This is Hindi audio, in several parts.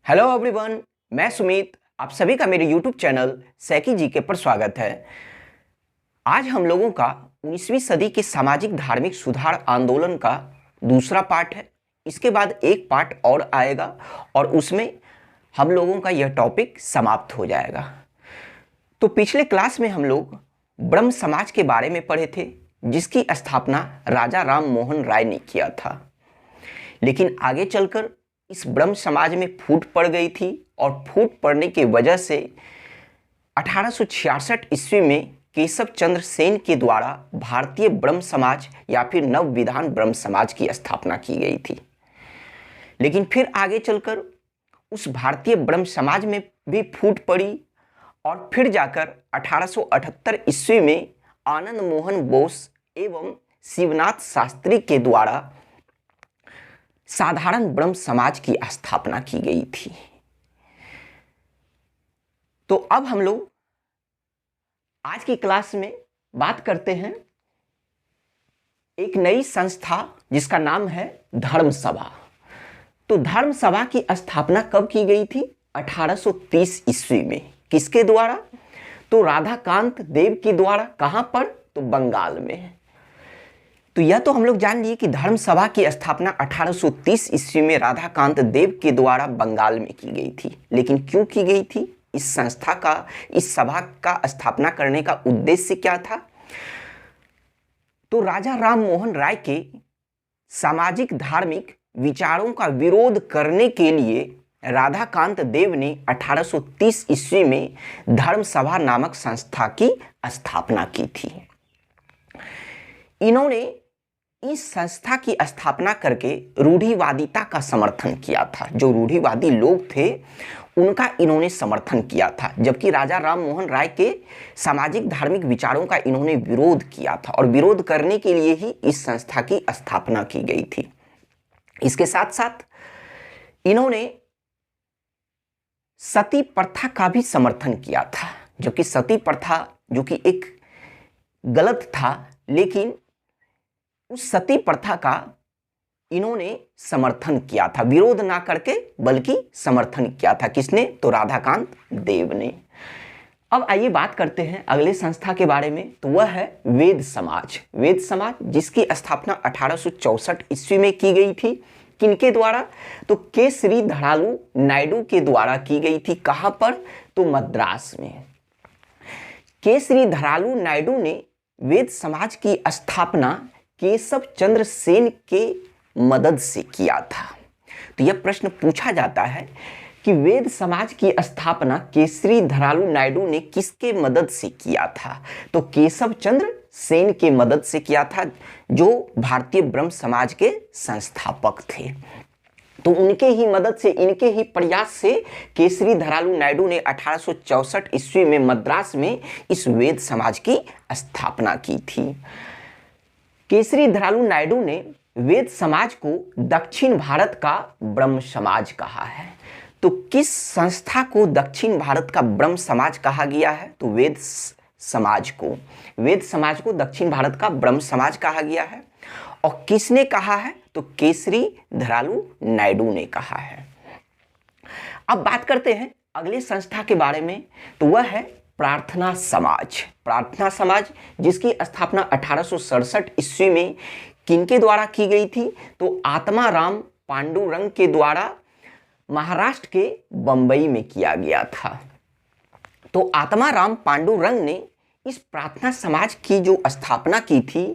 हेलो एवरीवन, मैं सुमित। आप सभी का मेरे यूट्यूब चैनल सैकी जीके पर स्वागत है। आज हम लोगों का 19वीं सदी के सामाजिक धार्मिक सुधार आंदोलन का दूसरा पार्ट है। इसके बाद एक पार्ट और आएगा और उसमें हम लोगों का यह टॉपिक समाप्त हो जाएगा। तो पिछले क्लास में हम लोग ब्रह्म समाज के बारे में पढ़े थे, जिसकी स्थापना राजा राम मोहन राय ने किया था। लेकिन आगे चलकर इस ब्रह्म समाज में फूट पड़ गई थी और फूट पड़ने की वजह से 1866 ईस्वी में केशव चंद्र सेन के द्वारा भारतीय ब्रह्म समाज या फिर नव विधान ब्रह्म समाज की स्थापना की गई थी। लेकिन फिर आगे चलकर उस भारतीय ब्रह्म समाज में भी फूट पड़ी और फिर जाकर 1878 ईस्वी में आनंद मोहन बोस एवं शिवनाथ शास्त्री के द्वारा साधारण ब्रह्म समाज की स्थापना की गई थी। तो अब हम लोग आज की क्लास में बात करते हैं एक नई संस्था जिसका नाम है धर्म सभा। तो धर्म सभा की स्थापना कब की गई थी? 1830 ईस्वी में। किसके द्वारा? तो राधाकांत देव के द्वारा। कहां पर? तो बंगाल में। तो यह तो हम लोग जान लिए कि धर्म सभा की स्थापना 1830 ईस्वी में राधाकांत देव के द्वारा बंगाल में की गई थी। लेकिन क्यों की गई थी? इस संस्था का, इस सभा का स्थापना करने का उद्देश्य क्या था? तो राजा राम मोहन राय के सामाजिक धार्मिक विचारों का विरोध करने के लिए राधाकांत देव ने 1830 ईस्वी में धर्म सभा नामक संस्था की स्थापना की थी। इन्होंने इस संस्था की स्थापना करके रूढ़िवादिता का समर्थन किया था। जो रूढ़िवादी लोग थे उनका इन्होंने समर्थन किया था, जबकि राजा राम मोहन राय के सामाजिक धार्मिक विचारों का इन्होंने विरोध किया था और विरोध करने के लिए ही इस संस्था की स्थापना की गई थी। इसके साथ साथ इन्होंने सती प्रथा का भी समर्थन किया था, जबकि सती प्रथा जो कि एक गलत था, लेकिन उस सती प्रथा का इन्होंने समर्थन किया था, विरोध ना करके बल्कि समर्थन किया था। किसने? तो राधाकांत देव ने। अब आइए बात करते हैं अगले संस्था के बारे में। तो वह है वेद समाज। वेद समाज जिसकी स्थापना 1864 ईस्वी में की गई थी। किनके द्वारा? तो केसरी धड़ालू नायडू के द्वारा की गई थी। कहां पर? तो मद्रास में। केसरी धड़ालू नायडू ने वेद समाज की स्थापना केशव चंद्र सेन के मदद से किया था। तो यह प्रश्न पूछा जाता है कि वेद समाज की स्थापना केसरी धड़ालू नायडू ने किसके मदद से किया था? तो केशव चंद्र सेन के मदद से किया था, जो भारतीय ब्रह्म समाज के संस्थापक थे। तो उनके ही मदद से, इनके ही प्रयास से केसरी धड़ालू नायडू ने 1864 ईस्वी में मद्रास में इस वेद समाज की स्थापना की थी। केसरी धड़ालू नायडू ने वेद समाज को दक्षिण भारत का ब्रह्म समाज कहा है। तो किस संस्था को दक्षिण भारत का ब्रह्म समाज कहा गया है? तो वेद समाज को दक्षिण भारत का ब्रह्म समाज कहा गया है। और किसने कहा है? तो केसरी धड़ालू नायडू ने कहा है। अब बात करते हैं अगले संस्था के बारे में। तो वह है प्रार्थना समाज। प्रार्थना समाज जिसकी स्थापना 1867 ईस्वी में किनके द्वारा की गई थी? तो आत्माराम पांडुरंग के द्वारा महाराष्ट्र के बंबई में किया गया था। तो आत्माराम पांडुरंग ने इस प्रार्थना समाज की जो स्थापना की थी,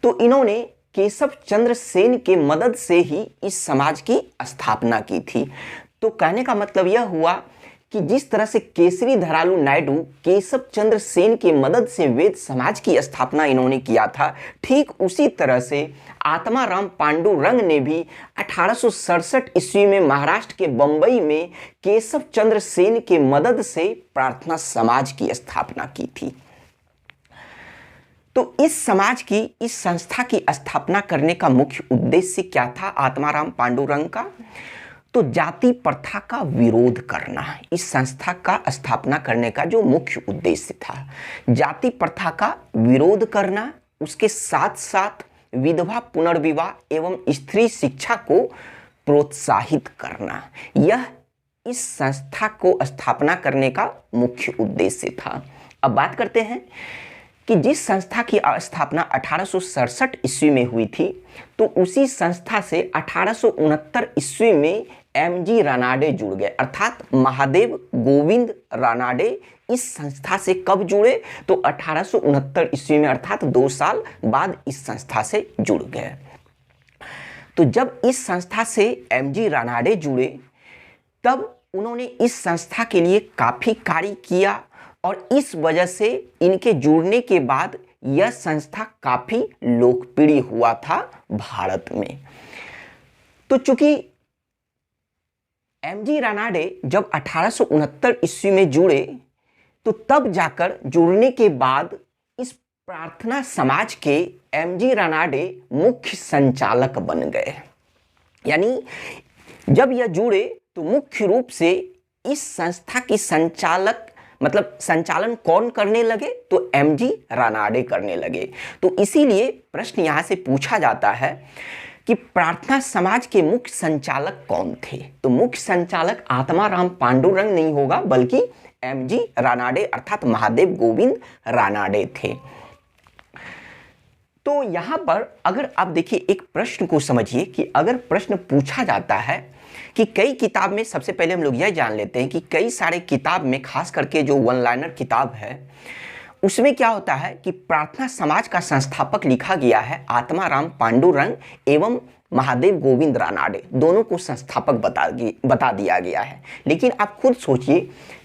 तो इन्होंने केशव चंद्र सेन के मदद से ही इस समाज की स्थापना की थी। तो कहने का मतलब यह हुआ कि जिस तरह से केसरी धड़ालू नायडू केशव चंद्र सेन की मदद से वेद समाज की स्थापना इन्होंने किया था, ठीक उसी तरह से आत्माराम पांडुरंग ने भी 1867 ईस्वी में महाराष्ट्र के बंबई में केशव चंद्र सेन की मदद से प्रार्थना समाज की स्थापना की थी। तो इस समाज की, इस संस्था की स्थापना करने का मुख्य उद्देश्य क्या था आत्माराम पांडुरंग का? तो जाति प्रथा का विरोध करना। इस संस्था का स्थापना करने का जो मुख्य उद्देश्य था, जाति प्रथा का विरोध करना, उसके साथ साथ विधवा पुनर्विवाह एवं स्त्री शिक्षा को प्रोत्साहित करना। यह इस संस्था को स्थापना करने का मुख्य उद्देश्य था। अब बात करते हैं कि जिस संस्था की स्थापना 1867 ईस्वी में हुई थी, तो उसी संस्था से 1869 ईस्वी में एम.जी. रानाडे जुड़ गए, अर्थात महादेव गोविंद रानाडे इस संस्था से कब जुड़े? तो 1869 ईस्वी में, अर्थात 2 साल बाद इस संस्था से जुड़ गए। तो जब इस संस्था से एम.जी. रानाडे जुड़े, तब उन्होंने इस संस्था के लिए काफ़ी कार्य किया और इस वजह से इनके जुड़ने के बाद यह संस्था काफ़ी लोकप्रिय हुआ था भारत में। तो चूंकि एम.जी. रानाडे जब 1869 ईस्वी में जुड़े, तो तब जाकर जुड़ने के बाद इस प्रार्थना समाज के एम.जी. रानाडे मुख्य संचालक बन गए। यानी जब यह जुड़े तो मुख्य रूप से इस संस्था की संचालन कौन करने लगे? तो एम.जी. रानाडे करने लगे। तो इसीलिए प्रश्न यहां से पूछा जाता है कि प्रार्थना समाज के मुख्य संचालक कौन थे? तो मुख्य संचालक आत्माराम पांडुरंग नहीं होगा, बल्कि एम.जी. रानाडे अर्थात महादेव गोविंद रानाडे थे। तो यहां पर अगर आप देखिए, एक प्रश्न को समझिए कि अगर प्रश्न पूछा जाता है कि कई किताब में, सबसे पहले हम लोग यह जान लेते हैं कि कई सारे किताब में, खास करके जो वन लाइनर किताब है, उसमें क्या होता है कि प्रार्थना समाज का संस्थापक लिखा गया है आत्माराम पांडुरंग एवं महादेव गोविंद रानाडे, दोनों को संस्थापक बता दिया गया है। लेकिन आप खुद सोचिए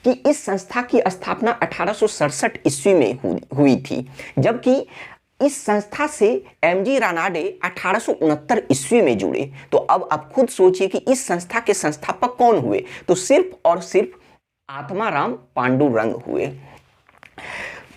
कि इस संस्था की स्थापना 1867 ईस्वी में हुई थी, जबकि इस संस्था से एम.जी. रानाडे 1869 ईस्वी में जुड़े। तो अब आप खुद सोचिए कि इस संस्था के संस्थापक कौन हुए? तो सिर्फ और सिर्फ आत्माराम पांडुरंग हुए।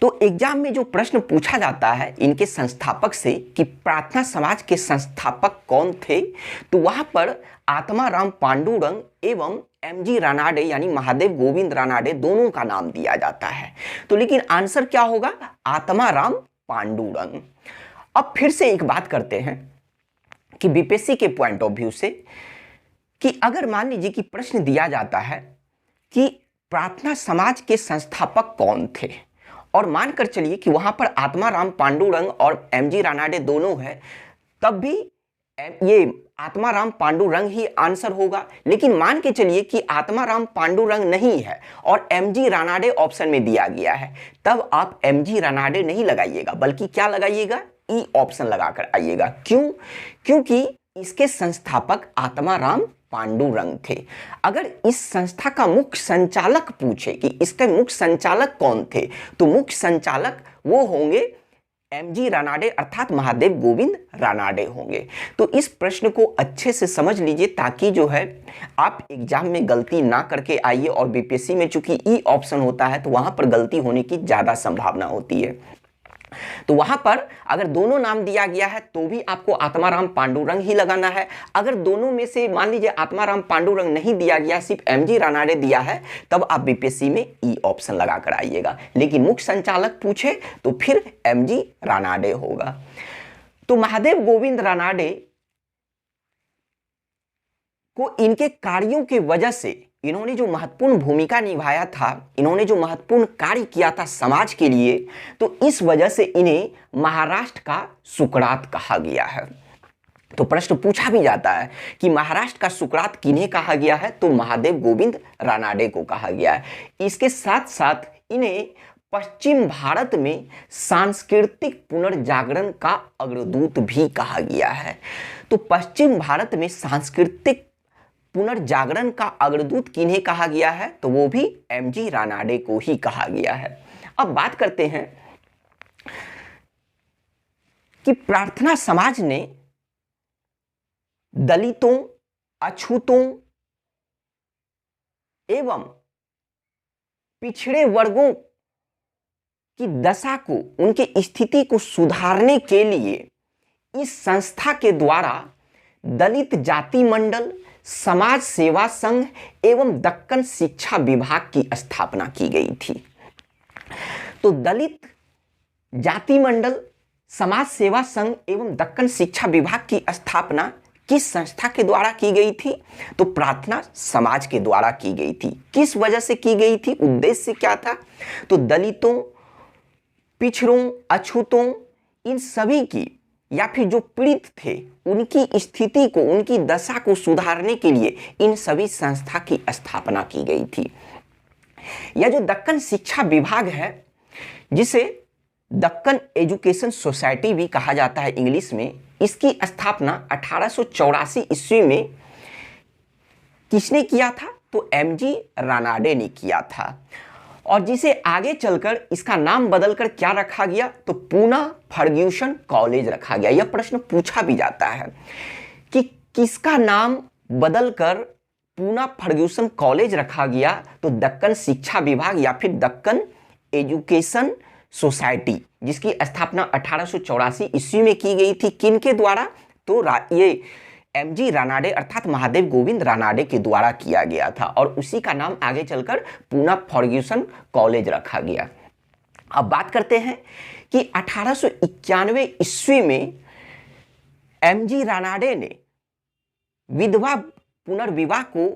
तो एग्जाम में जो प्रश्न पूछा जाता है इनके संस्थापक से कि प्रार्थना समाज के संस्थापक कौन थे, तो वहां पर आत्माराम पांडुरंग एवं एम.जी. रानाडे यानी महादेव गोविंद रानाडे दोनों का नाम दिया जाता है। तो लेकिन आंसर क्या होगा? आत्माराम पांडुरंग। अब फिर से एक बात करते हैं कि बीपीएससी के पॉइंट ऑफ व्यू से, कि अगर मान लीजिए कि प्रश्न दिया जाता है कि प्रार्थना समाज के संस्थापक कौन थे, और मानकर चलिए कि वहां पर आत्माराम पांडुरंग और एम.जी. रानाडे दोनों है, तब भी ये आत्माराम पांडुरंग ही आंसर होगा। लेकिन मान के चलिए कि आत्माराम पांडुरंग नहीं है और एम.जी. रानाडे ऑप्शन में दिया गया है, तब आप एम.जी. रानाडे नहीं लगाइएगा, बल्कि क्या लगाइएगा? ई ऑप्शन लगाकर आइएगा। क्यों? क्योंकि इसके संस्थापक आत्माराम पांडुरंग थे। अगर इस संस्था का मुख्य संचालक पूछे कि इसके मुख्य संचालक कौन थे, तो मुख्य संचालक वो होंगे एम.जी. रानाडे अर्थात महादेव गोविंद रानाडे होंगे। तो इस प्रश्न को अच्छे से समझ लीजिए, ताकि जो है आप एग्जाम में गलती ना करके आइए। और बीपीएससी में चूंकि ई ऑप्शन होता है, तो वहां पर गलती होने की ज्यादा संभावना होती है। तो वहां पर अगर दोनों नाम दिया गया है, तो भी आपको आत्माराम पांडुरंग ही लगाना है। अगर दोनों में से मान लीजिए आत्माराम पांडुरंग नहीं दिया गया, सिर्फ एम.जी. रानाडे दिया है, तब आप बीपीएससी में ई ऑप्शन लगाकर आइएगा। लेकिन मुख्य संचालक पूछे तो फिर एम.जी. रानाडे होगा। तो महादेव गोविंद रानाडे को इनके कार्यों की वजह से, इन्होंने जो महत्वपूर्ण भूमिका निभाया था, इन्होंने जो महत्वपूर्ण कार्य किया था समाज के लिए, तो इस वजह से इन्हें महाराष्ट्र का सुकरात कहा गया है। तो प्रश्न पूछा भी जाता है कि महाराष्ट्र का सुकरात किन्हें कहा गया है? तो महादेव गोविंद रानाडे को कहा गया है। इसके साथ साथ इन्हें पश्चिम भारत में सांस्कृतिक पुनर्जागरण का अग्रदूत भी कहा गया है। तो पश्चिम भारत में सांस्कृतिक पुनर्जागरण का अग्रदूत किन्हें कहा गया है? तो वो भी एम.जी. रानाडे को ही कहा गया है। अब बात करते हैं कि प्रार्थना समाज ने दलितों, अछूतों एवं पिछड़े वर्गों की दशा को, उनकी स्थिति को सुधारने के लिए इस संस्था के द्वारा दलित जाति मंडल, समाज सेवा संघ एवं दक्कन शिक्षा विभाग की स्थापना की गई थी। तो दलित जाति मंडल, समाज सेवा संघ एवं दक्कन शिक्षा विभाग की स्थापना किस संस्था के द्वारा की गई थी? तो प्रार्थना समाज के द्वारा की गई थी। किस वजह से की गई थी? उद्देश्य क्या था? तो दलितों, पिछड़ों, अछूतों, इन सभी की या फिर जो पीड़ित थे उनकी स्थिति को, उनकी दशा को सुधारने के लिए इन सभी संस्था की स्थापना की गई थी। यह जो दक्कन शिक्षा विभाग है, जिसे दक्कन एजुकेशन सोसाइटी भी कहा जाता है इंग्लिश में, इसकी स्थापना 1884 ईस्वी में किसने किया था? तो एमजी रानाडे ने किया था, और जिसे आगे चलकर इसका नाम बदलकर क्या रखा गया? तो पूना फर्ग्यूसन कॉलेज रखा गया। यह प्रश्न पूछा भी जाता है कि किसका नाम बदलकर पूना फर्ग्यूसन कॉलेज रखा गया? तो दक्कन शिक्षा विभाग या फिर दक्कन एजुकेशन सोसाइटी, जिसकी स्थापना 1884 ईस्वी में की गई थी। किन के द्वारा? तो ये एमजी रानाडे अर्थात महादेव गोविंद रानाडे के द्वारा किया गया था, और उसी का नाम आगे चलकर पूना फर्ग्यूसन कॉलेज रखा गया। अब बात करते हैं कि 1891 ईस्वी में एमजी रानाडे ने विधवा पुनर्विवाह को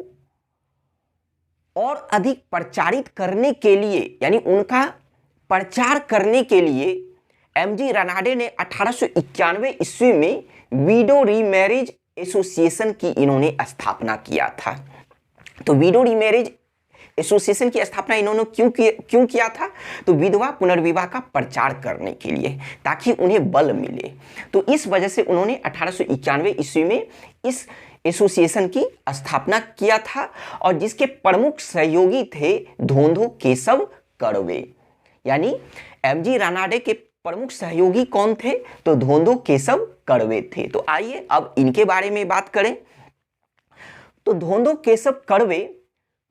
और अधिक प्रचारित करने के लिए, यानी उनका प्रचार करने के लिए एमजी रानाडे ने 1891 ईस्वी में विडो रीमैरिज एसोसिएशन की इन्होंने स्थापना किया था। तो विडो रीमैरिज एसोसिएशन की स्थापना इन्होंने क्यों किया था? तो विधवा पुनर्विवाह का प्रचार करने के लिए, ताकि उन्हें बल मिले। तो इस वजह से उन्होंने 1891 ईस्वी में इस एसोसिएशन की स्थापना किया था, और जिसके प्रमुख सहयोगी थे धोंधो केशव कर्वे। यानी एमजी रानाडे के प्रमुख सहयोगी कौन थे? तो धोंधो केशव कर्वे थे। तो आइए अब इनके बारे में बात करें। तो धोंधो केशव कर्वे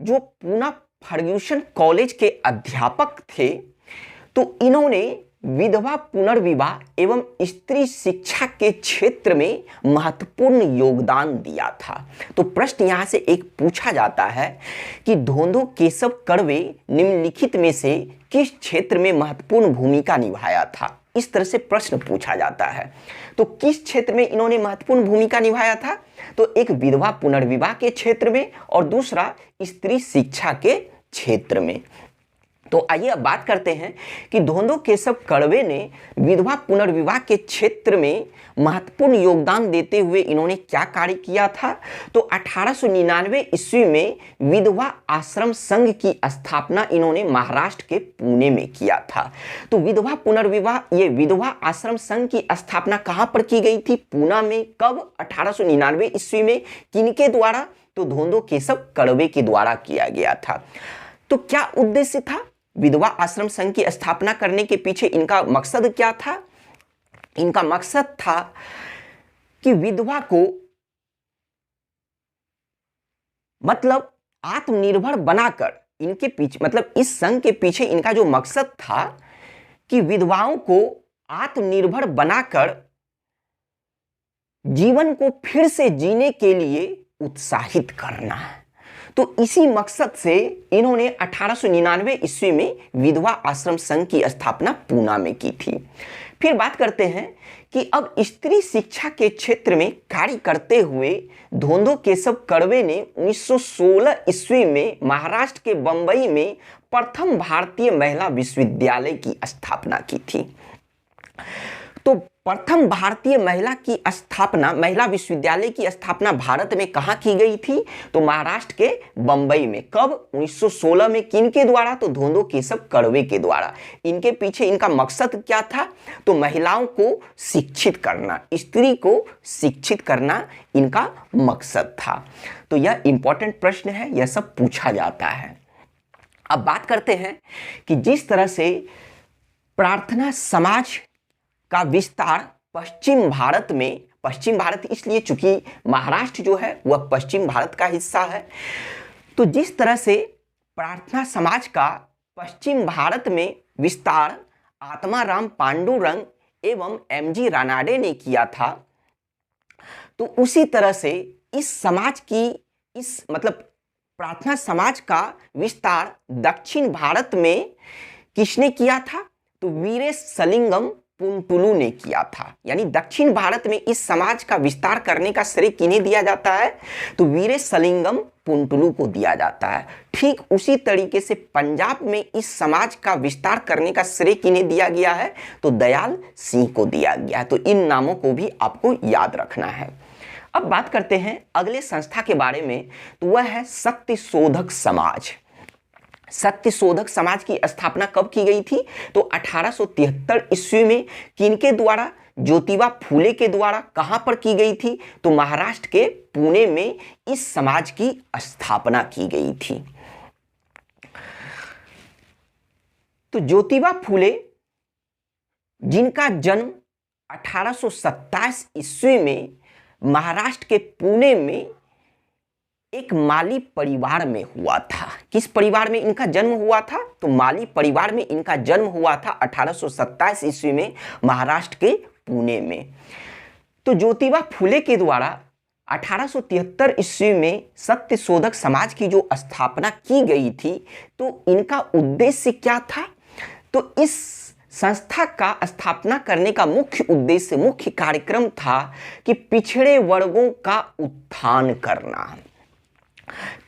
जो पूना फर्ग्यूसन कॉलेज के अध्यापक थे, तो इन्होंने विधवा पुनर्विवाह एवं स्त्री शिक्षा के क्षेत्र में महत्वपूर्ण योगदान दिया था। तो प्रश्न यहां से एक पूछा जाता है कि धोंधो केशव कर्वे निम्नलिखित में से किस क्षेत्र में महत्वपूर्ण भूमिका निभाया था? इस तरह से प्रश्न पूछा जाता है। तो किस क्षेत्र में इन्होंने महत्वपूर्ण भूमिका निभाया था? तो एक विधवा पुनर्विवाह के क्षेत्र में, और दूसरा स्त्री शिक्षा के क्षेत्र में। तो आइए अब बात करते हैं कि धोंधो केशव कर्वे ने विधवा पुनर्विवाह के क्षेत्र में महत्वपूर्ण योगदान देते हुए इन्होंने क्या कार्य किया था? तो 1899 ईस्वी में विधवा आश्रम संघ की स्थापना इन्होंने महाराष्ट्र के पुणे में किया था। तो विधवा पुनर्विवाह, ये विधवा आश्रम संघ की स्थापना कहां पर की गई थी? पूना में। कब? 1899 ईस्वी में। किनके द्वारा? तो धोंधो केशव कर्वे के द्वारा किया गया था। तो क्या उद्देश्य था विधवा आश्रम संघ की स्थापना करने के पीछे? इनका मकसद क्या था? इनका मकसद था कि विधवा को मतलब आत्मनिर्भर बनाकर, इनके पीछे मतलब इस संघ के पीछे इनका जो मकसद था कि विधवाओं को आत्मनिर्भर बनाकर जीवन को फिर से जीने के लिए उत्साहित करना है। तो इसी मकसद से इन्होंने 1899 ईस्वी में विधवा आश्रम संघ की स्थापना पूना में की थी। फिर बात करते हैं कि अब स्त्री शिक्षा के क्षेत्र में कार्य करते हुए धोंधो केशव कर्वे ने 1916 ईस्वी में महाराष्ट्र के बंबई में प्रथम भारतीय महिला विश्वविद्यालय की स्थापना की थी। तो प्रथम भारतीय महिला विश्वविद्यालय की स्थापना भारत में कहां की गई थी? तो महाराष्ट्र के बंबई में। कब? 1916 में। किनके द्वारा? तो धोंधो केशव कर्वे के द्वारा। इनके पीछे इनका मकसद क्या था? तो महिलाओं को शिक्षित करना, स्त्री को शिक्षित करना इनका मकसद था। तो यह इंपॉर्टेंट प्रश्न है, यह सब पूछा जाता है। अब बात करते हैं कि जिस तरह से प्रार्थना समाज का विस्तार पश्चिम भारत में, पश्चिम भारत इसलिए चूंकि महाराष्ट्र जो है वह पश्चिम भारत का हिस्सा है, तो जिस तरह से प्रार्थना समाज का पश्चिम भारत में विस्तार आत्माराम पांडुरंग एवं एमजी रानाडे ने किया था, तो उसी तरह से इस समाज की प्रार्थना समाज का विस्तार दक्षिण भारत में किसने किया था? तो वीरेश सलिंगम पुंटुलू ने किया था। यानी दक्षिण भारत में इस समाज का विस्तार करने का श्रेय किन्हें दिया जाता है? तो वीरेशलिंगम पुंटुलू को दिया जाता है। ठीक उसी तरीके से पंजाब में इस समाज का विस्तार करने का श्रेय किन्हें दिया गया है? तो दयाल सिंह को दिया गया है। तो इन नामों को भी आपको याद रखना है। अब बात करते हैं अगले संस्था के बारे में, तो वह है सत्यशोधक समाज। सत्यशोधक समाज की स्थापना कब की गई थी? तो 1873 ईस्वी में। किनके द्वारा? ज्योतिबा फूले के द्वारा। कहां पर की गई थी? तो महाराष्ट्र के पुणे में इस समाज की स्थापना की गई थी। तो ज्योतिबा फूले, जिनका जन्म 1827 ईस्वी में महाराष्ट्र के पुणे में एक माली परिवार में हुआ था। किस परिवार में इनका जन्म हुआ था? तो माली परिवार में इनका जन्म हुआ था 1827 ईस्वी में महाराष्ट्र के पुणे में। तो ज्योतिबा फूले के द्वारा 1873 ईस्वी में सत्यशोधक समाज की जो स्थापना की गई थी, तो इनका उद्देश्य क्या था? तो इस संस्था का स्थापना करने का मुख्य उद्देश्य, मुख्य कार्यक्रम था कि पिछड़े वर्गों का उत्थान करना।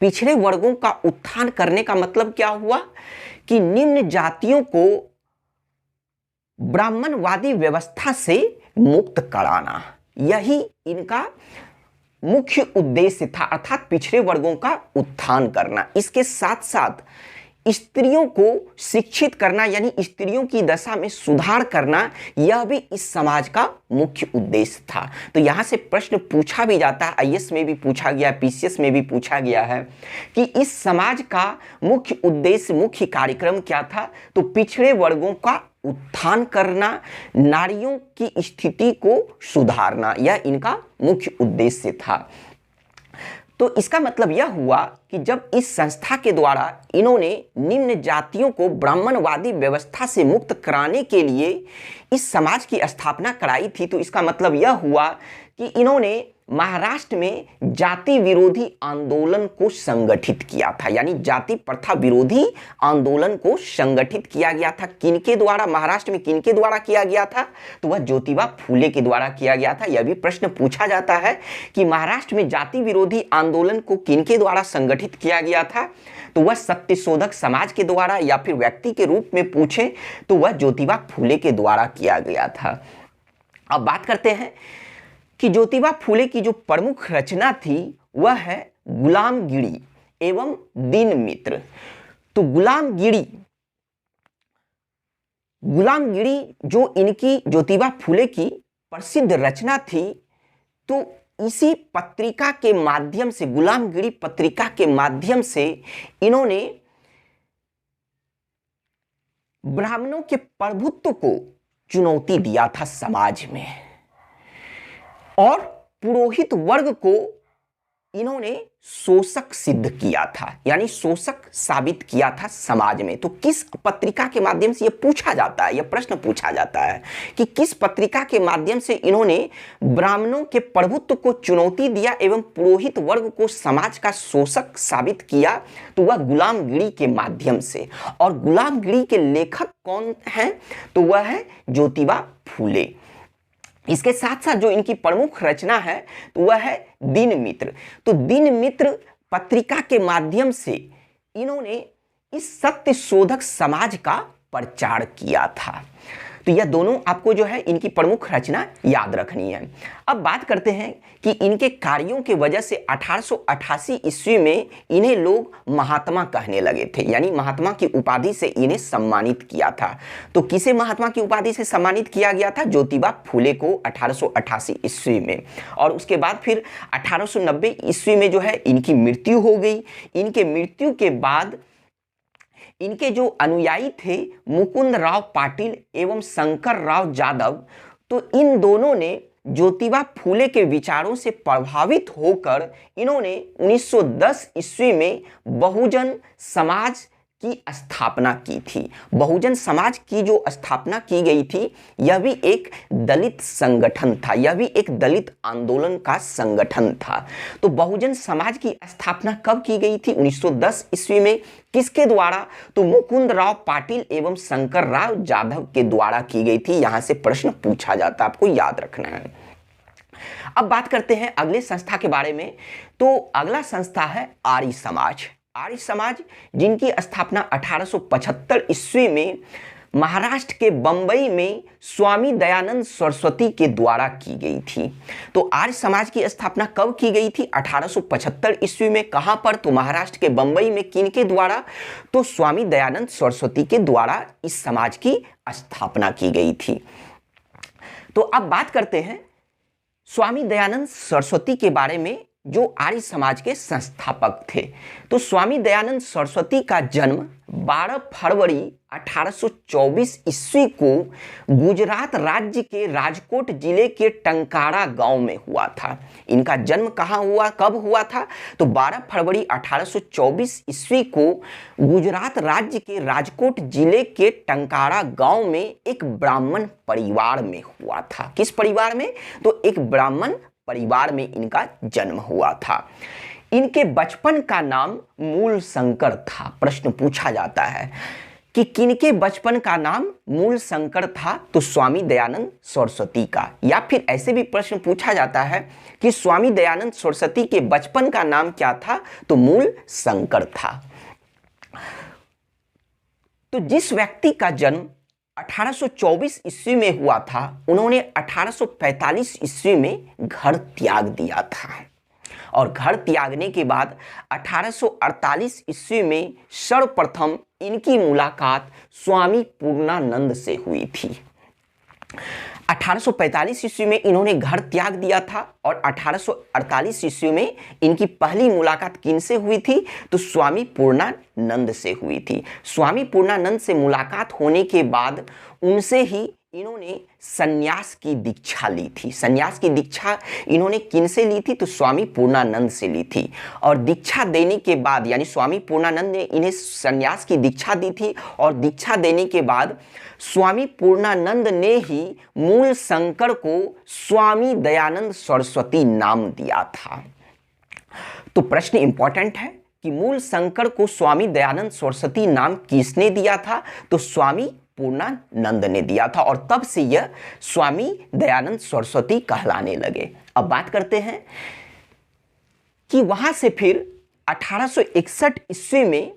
पिछड़े वर्गों का उत्थान करने का मतलब क्या हुआ? कि निम्न जातियों को ब्राह्मणवादी व्यवस्था से मुक्त कराना, यही इनका मुख्य उद्देश्य था, अर्थात पिछड़े वर्गों का उत्थान करना। इसके साथ साथ स्त्रियों को शिक्षित करना, यानी स्त्रियों की दशा में सुधार करना, यह भी इस समाज का मुख्य उद्देश्य था। तो यहां से प्रश्न पूछा भी जाता है, आईएएस में भी पूछा गया, पीसीएस में भी पूछा गया है कि इस समाज का मुख्य उद्देश्य, मुख्य कार्यक्रम क्या था? तो पिछड़े वर्गों का उत्थान करना, नारियों की स्थिति को सुधारना, यह इनका मुख्य उद्देश्य था। तो इसका मतलब यह हुआ कि जब इस संस्था के द्वारा इन्होंने निम्न जातियों को ब्राह्मणवादी व्यवस्था से मुक्त कराने के लिए इस समाज की स्थापना कराई थी, तो इसका मतलब यह हुआ कि इन्होंने महाराष्ट्र में जाति विरोधी आंदोलन को संगठित किया था। यानी जाति प्रथा विरोधी आंदोलन को संगठित किया गया था। किनके द्वारा? महाराष्ट्र में किनके द्वारा किया गया था? तो वह ज्योतिबा फूले के द्वारा किया गया था। यह भी प्रश्न पूछा जाता है कि महाराष्ट्र में जाति विरोधी आंदोलन को किनके द्वारा संगठित किया गया था? तो वह सत्यशोधक समाज के द्वारा, या फिर व्यक्ति के रूप में पूछे तो वह ज्योतिबा फूले के द्वारा किया गया था। अब बात करते हैं कि ज्योतिबा फूले की जो प्रमुख रचना थी वह है गुलामगिरी एवं दीनमित्र। तो गुलामगिरी जो इनकी ज्योतिबा फूले की प्रसिद्ध रचना थी, तो इसी पत्रिका के माध्यम से, गुलामगिरी पत्रिका के माध्यम से इन्होंने ब्राह्मणों के प्रभुत्व को चुनौती दिया था समाज में, और पुरोहित वर्ग को इन्होंने शोषक सिद्ध किया था, यानी शोषक साबित किया था समाज में। तो किस पत्रिका के माध्यम से, यह पूछा जाता है, यह प्रश्न पूछा जाता है कि किस पत्रिका के माध्यम से इन्होंने ब्राह्मणों के प्रभुत्व को चुनौती दिया एवं पुरोहित वर्ग को समाज का शोषक साबित किया? तो वह गुलामगिरी के माध्यम से। और गुलामगिरी के लेखक कौन हैं? तो वह है ज्योतिबा फूले। इसके साथ साथ जो इनकी प्रमुख रचना है तो वह है दीनमित्र। तो दीनमित्र पत्रिका के माध्यम से इन्होंने इस सत्यशोधक समाज का प्रचार किया था। तो यह दोनों आपको जो है इनकी प्रमुख रचना याद रखनी है। अब बात करते हैं कि इनके कार्यों की वजह से 1888 ईस्वी में इन्हें लोग महात्मा कहने लगे थे, यानी महात्मा की उपाधि से इन्हें सम्मानित किया था। तो किसे महात्मा की उपाधि से सम्मानित किया गया था? ज्योतिबा फूले को 1888 ईस्वी में। और उसके बाद फिर 1890 ईस्वी में जो है इनकी मृत्यु हो गई। इनके मृत्यु के बाद इनके जो अनुयायी थे मुकुंद राव पाटिल एवं शंकर राव यादव, तो इन दोनों ने ज्योतिबा फूले के विचारों से प्रभावित होकर इन्होंने 1910 ईस्वी में बहुजन समाज की स्थापना की थी। बहुजन समाज की जो स्थापना की गई थी यह भी एक दलित संगठन था, यह भी एक दलित आंदोलन का संगठन था। तो बहुजन समाज की स्थापना कब की गई थी? 1910 ईस्वी में। किसके द्वारा? तो मुकुंद राव पाटिल एवं शंकर राव जाधव के द्वारा की गई थी। यहां से प्रश्न पूछा जाता है, आपको याद रखना है। अब बात करते हैं अगले संस्था के बारे में। तो अगला संस्था है आर्य समाज। आर्य समाज जिनकी स्थापना 1875 ईस्वी में महाराष्ट्र के बंबई में स्वामी दयानंद सरस्वती के द्वारा की गई थी। तो आर्य समाज की स्थापना कब की गई थी? 1875 ईस्वी में। कहां पर? तो महाराष्ट्र के बंबई में। किनके द्वारा? तो स्वामी दयानंद सरस्वती के द्वारा इस समाज की स्थापना की गई थी। तो अब बात करते हैं स्वामी दयानंद सरस्वती के बारे में, जो आर्य समाज के संस्थापक थे। तो स्वामी दयानंद सरस्वती का जन्म 12 फरवरी 1824 ईस्वी को गुजरात राज्य के राजकोट जिले के टंकारा गांव में हुआ था। इनका जन्म कहाँ हुआ, कब हुआ था? तो 12 फरवरी 1824 ईस्वी को गुजरात राज्य के राजकोट जिले के टंकारा गांव में एक ब्राह्मण परिवार में हुआ था। किस परिवार में? तो एक ब्राह्मण परिवार में इनका जन्म हुआ था। इनके बचपन का नाम मूल शंकर था। प्रश्न पूछा जाता है कि किनके बचपन का नाम मूल शंकर था? तो स्वामी दयानंद सरस्वती का। या फिर ऐसे भी प्रश्न पूछा जाता है कि स्वामी दयानंद सरस्वती के बचपन का नाम क्या था? तो मूल शंकर था। तो जिस व्यक्ति का जन्म 1824 ईस्वी में हुआ था, उन्होंने 1845 ईस्वी में घर त्याग दिया था। और घर त्यागने के बाद 1848 ईस्वी में सर्वप्रथम इनकी मुलाकात स्वामी पूर्णानंद से हुई थी। 1845 ईस्वी में इन्होंने घर त्याग दिया था और 1848 ईस्वी में इनकी पहली मुलाकात किनसे हुई थी? तो स्वामी पूर्णानंद से हुई थी। स्वामी पूर्णानंद से मुलाकात होने के बाद उनसे ही इन्होंने सन्यास की दीक्षा ली थी। सन्यास की दीक्षा इन्होंने किनसे ली थी? तो स्वामी पूर्णानंद से ली थी। और दीक्षा देने के बाद, यानी स्वामी पूर्णानंद ने इन्हें सन्यास की दीक्षा दी थी, और दीक्षा देने के बाद स्वामी पूर्णानंद ने ही मूल शंकर को स्वामी दयानंद सरस्वती नाम दिया था। तो प्रश्न इंपॉर्टेंट है कि मूल शंकर को स्वामी दयानंद सरस्वती नाम किसने दिया था? तो स्वामी पूर्णानंद ने दिया था, और तब से यह स्वामी दयानंद सरस्वती कहलाने लगे। अब बात करते हैं कि वहां से फिर 1861 ईस्वी में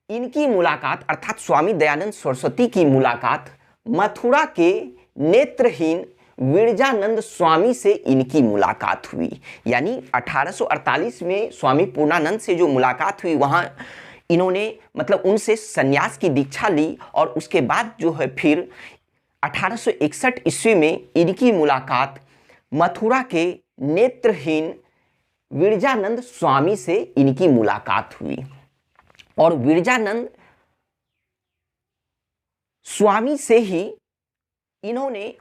इनकी मुलाकात, अर्थात स्वामी दयानंद सरस्वती की मुलाकात मथुरा के नेत्रहीन विरजानंद स्वामी से इनकी मुलाकात हुई। यानी 1848 में स्वामी पूर्णानंद से जो मुलाकात हुई, वहां इन्होंने मतलब उनसे सन्यास की दीक्षा ली, और उसके बाद जो है फिर 1861 ईस्वी में इनकी मुलाकात मथुरा के नेत्रहीन विरजानंद स्वामी से इनकी मुलाकात हुई। और विरजानंद स्वामी से ही इन्होंने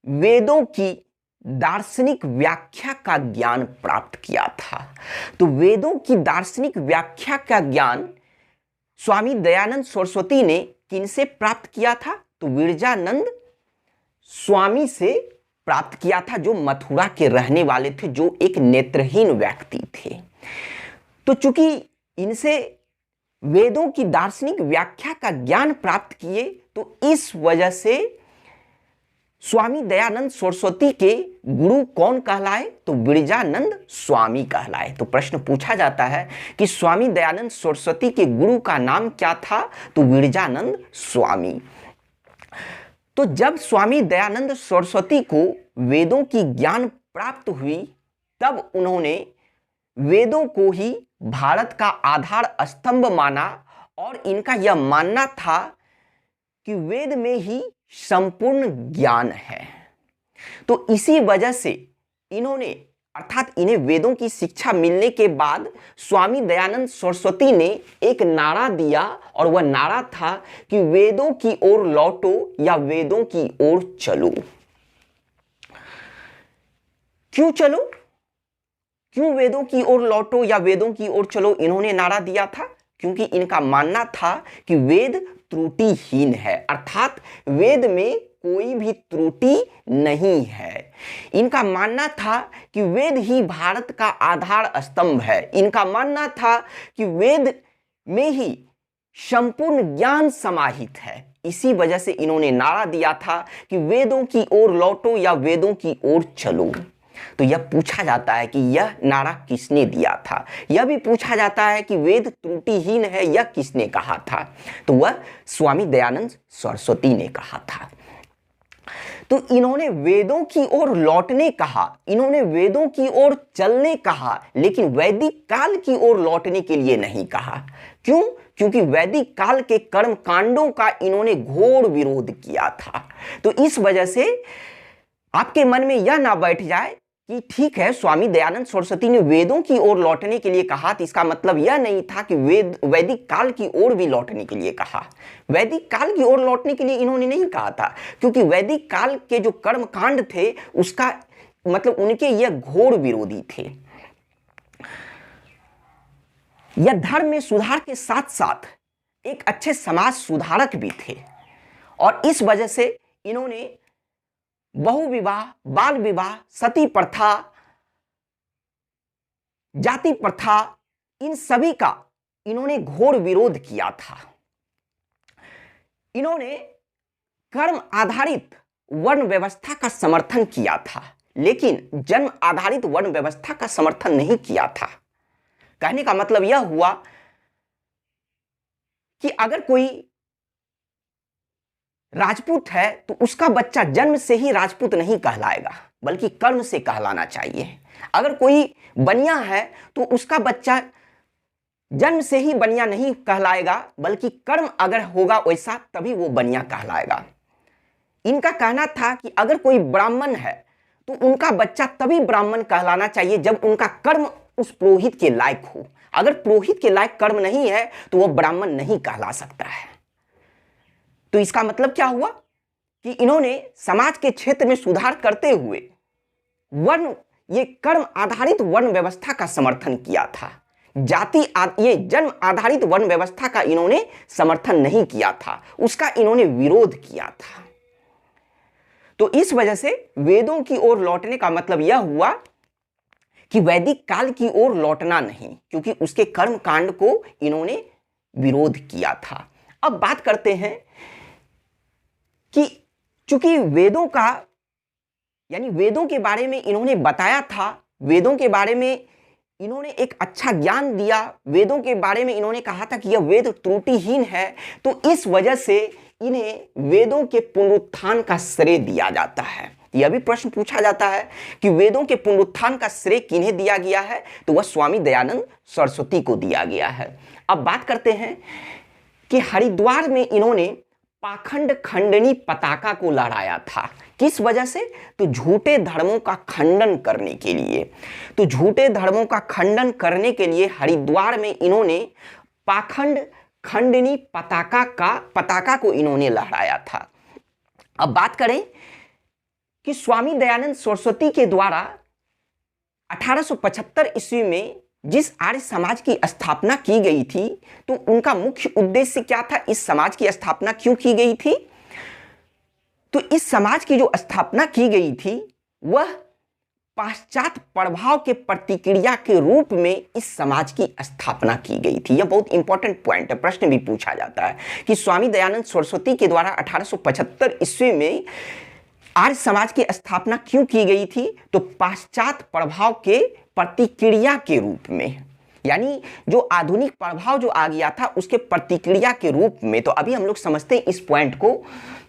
वेदों की दार्शनिक व्याख्या का ज्ञान प्राप्त किया था। तो वेदों की दार्शनिक व्याख्या का ज्ञान स्वामी दयानंद सरस्वती ने किनसे प्राप्त किया था? तो विरजानंद स्वामी से प्राप्त किया था, जो मथुरा के रहने वाले थे, जो एक नेत्रहीन व्यक्ति थे। तो चूंकि इनसे वेदों की दार्शनिक व्याख्या का ज्ञान प्राप्त किए, तो इस वजह से स्वामी दयानंद सरस्वती के गुरु कौन कहलाए? तो विरजानंद स्वामी कहलाए। तो प्रश्न पूछा जाता है कि स्वामी दयानंद सरस्वती के गुरु का नाम क्या था? तो विरजानंद स्वामी। तो जब स्वामी दयानंद सरस्वती को वेदों की ज्ञान प्राप्त हुई, तब उन्होंने वेदों को ही भारत का आधार स्तंभ माना, और इनका यह मानना था कि वेद में ही संपूर्ण ज्ञान है। तो इसी वजह से इन्होंने, अर्थात इन्हें वेदों की शिक्षा मिलने के बाद स्वामी दयानंद सरस्वती ने एक नारा दिया, और वह नारा था कि वेदों की ओर लौटो या वेदों की ओर चलो। क्यों चलो? क्यों वेदों की ओर लौटो या वेदों की ओर चलो इन्होंने नारा दिया था? क्योंकि इनका मानना था कि वेद त्रुटिहीन है, अर्थात वेद में कोई भी त्रुटि नहीं है। इनका मानना था कि वेद ही भारत का आधार स्तंभ है। इनका मानना था कि वेद में ही संपूर्ण ज्ञान समाहित है। इसी वजह से इन्होंने नारा दिया था कि वेदों की ओर लौटो या वेदों की ओर चलो। तो यह पूछा जाता है कि यह नारा किसने दिया था। यह भी पूछा जाता है कि वेद त्रुटिहीन है, यह किसने कहा था। तो वह स्वामी दयानंद सरस्वती ने कहा था। तो इन्होंने वेदों की ओर लौटने कहा, इन्होंने वेदों की ओर चलने कहा, लेकिन वैदिक काल की ओर लौटने के लिए नहीं कहा। क्यों? क्योंकि वैदिक काल के कर्म कांडों का इन्होंने घोर विरोध किया था। तो इस वजह से आपके मन में यह ना बैठ जाए कि ठीक है, स्वामी दयानंद सरस्वती ने वेदों की ओर लौटने के लिए कहा, तो इसका मतलब यह नहीं था कि वैदिक काल की ओर भी लौटने के लिए कहा। वैदिक काल की ओर लौटने के लिए इन्होंने नहीं कहा था, क्योंकि वैदिक काल के जो कर्म कांड थे उसका मतलब उनके यह घोर विरोधी थे। यह धर्म में सुधार के साथ साथ एक अच्छे समाज सुधारक भी थे, और इस वजह से इन्होंने बहु विवाह, बाल विवाह, सती प्रथा, जाति प्रथा, इन सभी का इन्होंने घोर विरोध किया था। इन्होंने कर्म आधारित वर्ण व्यवस्था का समर्थन किया था, लेकिन जन्म आधारित वर्ण व्यवस्था का समर्थन नहीं किया था। कहने का मतलब यह हुआ कि अगर कोई राजपूत है तो उसका बच्चा जन्म से ही राजपूत नहीं कहलाएगा, बल्कि कर्म से कहलाना चाहिए। अगर कोई बनिया है तो उसका बच्चा जन्म से ही बनिया नहीं कहलाएगा, बल्कि कर्म अगर होगा वैसा तभी वो बनिया कहलाएगा। इनका कहना था कि अगर कोई ब्राह्मण है तो उनका बच्चा तभी ब्राह्मण कहलाना चाहिए जब उनका कर्म उस पुरोहित के लायक हो। अगर पुरोहित के लायक कर्म नहीं है तो वह ब्राह्मण नहीं कहला सकता है। तो इसका मतलब क्या हुआ कि इन्होंने समाज के क्षेत्र में सुधार करते हुए ये कर्म आधारित वर्ण व्यवस्था का समर्थन किया था। ये जन्म आधारित वर्ण व्यवस्था का इन्होंने समर्थन नहीं किया था, उसका इन्होंने विरोध किया था। तो इस वजह से वेदों की ओर लौटने का मतलब यह हुआ कि वैदिक काल की ओर लौटना नहीं, क्योंकि उसके कर्म कांड को इन्होंने विरोध किया था। अब बात करते हैं कि चूंकि वेदों का यानी वेदों के बारे में इन्होंने बताया था, वेदों के बारे में इन्होंने एक अच्छा ज्ञान दिया, वेदों के बारे में इन्होंने कहा था कि यह वेद त्रुटिहीन है, तो इस वजह से इन्हें वेदों के पुनरुत्थान का श्रेय दिया जाता है। यह भी प्रश्न पूछा जाता है कि वेदों के पुनरुत्थान का श्रेय किन्हें दिया गया है, तो वह स्वामी दयानंद सरस्वती को दिया गया है। अब बात करते हैं कि हरिद्वार में इन्होंने पाखंड खंडनी पताका को लहराया था। किस वजह से? तो झूठे धर्मों का खंडन करने के लिए। तो झूठे धर्मों का खंडन करने के लिए हरिद्वार में इन्होंने पाखंड खंडनी पताका को इन्होंने लहराया था। अब बात करें कि स्वामी दयानंद सरस्वती के द्वारा 1875 ईस्वी में जिस आर्य समाज की स्थापना की गई थी, तो उनका मुख्य उद्देश्य क्या था? इस समाज की स्थापना क्यों की गई थी? तो इस समाज की जो स्थापना की गई थी वह पाश्चात्य प्रभाव के प्रतिक्रिया के रूप में इस समाज की स्थापना की गई थी। यह बहुत इंपॉर्टेंट पॉइंट है, प्रश्न भी पूछा जाता है कि स्वामी दयानंद सरस्वती के द्वारा 1875 ईस्वी में आर्य समाज की स्थापना क्यों की गई थी? तो पाश्चात्य प्रभाव के प्रतिक्रिया के रूप में, यानी जो आधुनिक प्रभाव जो आ गया था उसके प्रतिक्रिया के रूप में। तो अभी हम लोग समझते हैं इस पॉइंट को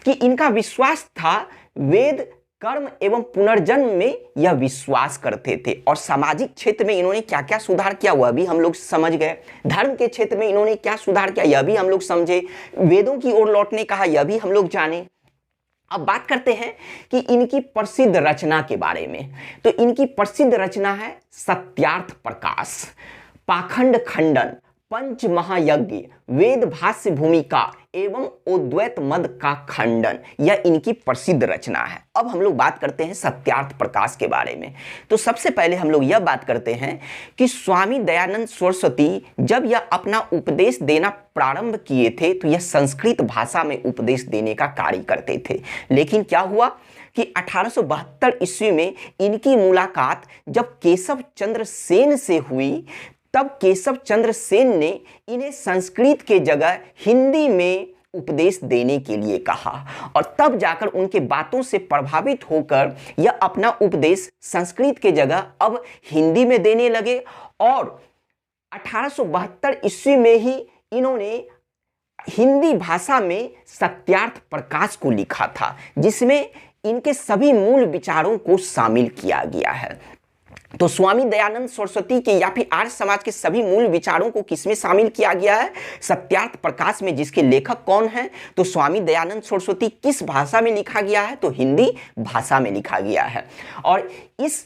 कि इनका विश्वास था वेद, कर्म एवं पुनर्जन्म में यह विश्वास करते थे। और सामाजिक क्षेत्र में इन्होंने क्या क्या सुधार किया वह भी हम लोग समझ गए। धर्म के क्षेत्र में इन्होंने क्या सुधार किया यह भी हम लोग समझे। वेदों की ओर लौटने कहा यह भी हम लोग जाने। अब बात करते हैं कि इनकी प्रसिद्ध रचना के बारे में। तो इनकी प्रसिद्ध रचना है सत्यार्थ प्रकाश, पाखंड खंडन, पंच महायज्ञ, वेद भाष्य भूमिका एवं अद्वैत मत का खंडन, यह इनकी प्रसिद्ध रचना है। अब हम लोग बात करते हैं सत्यार्थ प्रकाश के बारे में। तो सबसे पहले हम लोग यह बात करते हैं कि स्वामी दयानंद सरस्वती जब यह अपना उपदेश देना प्रारंभ किए थे तो यह संस्कृत भाषा में उपदेश देने का कार्य करते थे। लेकिन क्या हुआ कि 1872 ईस्वी में इनकी मुलाकात जब केशव चंद्र सेन से हुई, तब केशव चंद्र सेन ने इन्हें संस्कृत के जगह हिंदी में उपदेश देने के लिए कहा और तब जाकर उनके बातों से प्रभावित होकर यह अपना उपदेश संस्कृत के जगह अब हिंदी में देने लगे और 1872 ईस्वी में ही इन्होंने हिंदी भाषा में सत्यार्थ प्रकाश को लिखा था, जिसमें इनके सभी मूल विचारों को शामिल किया गया है। तो स्वामी दयानंद सरस्वती के या फिर आर्य समाज के सभी मूल विचारों को किसमें शामिल किया गया है? सत्यार्थ प्रकाश में, जिसके लेखक कौन हैं? तो स्वामी दयानंद सरस्वती। किस भाषा में लिखा गया है? तो हिंदी भाषा में लिखा गया है। और इस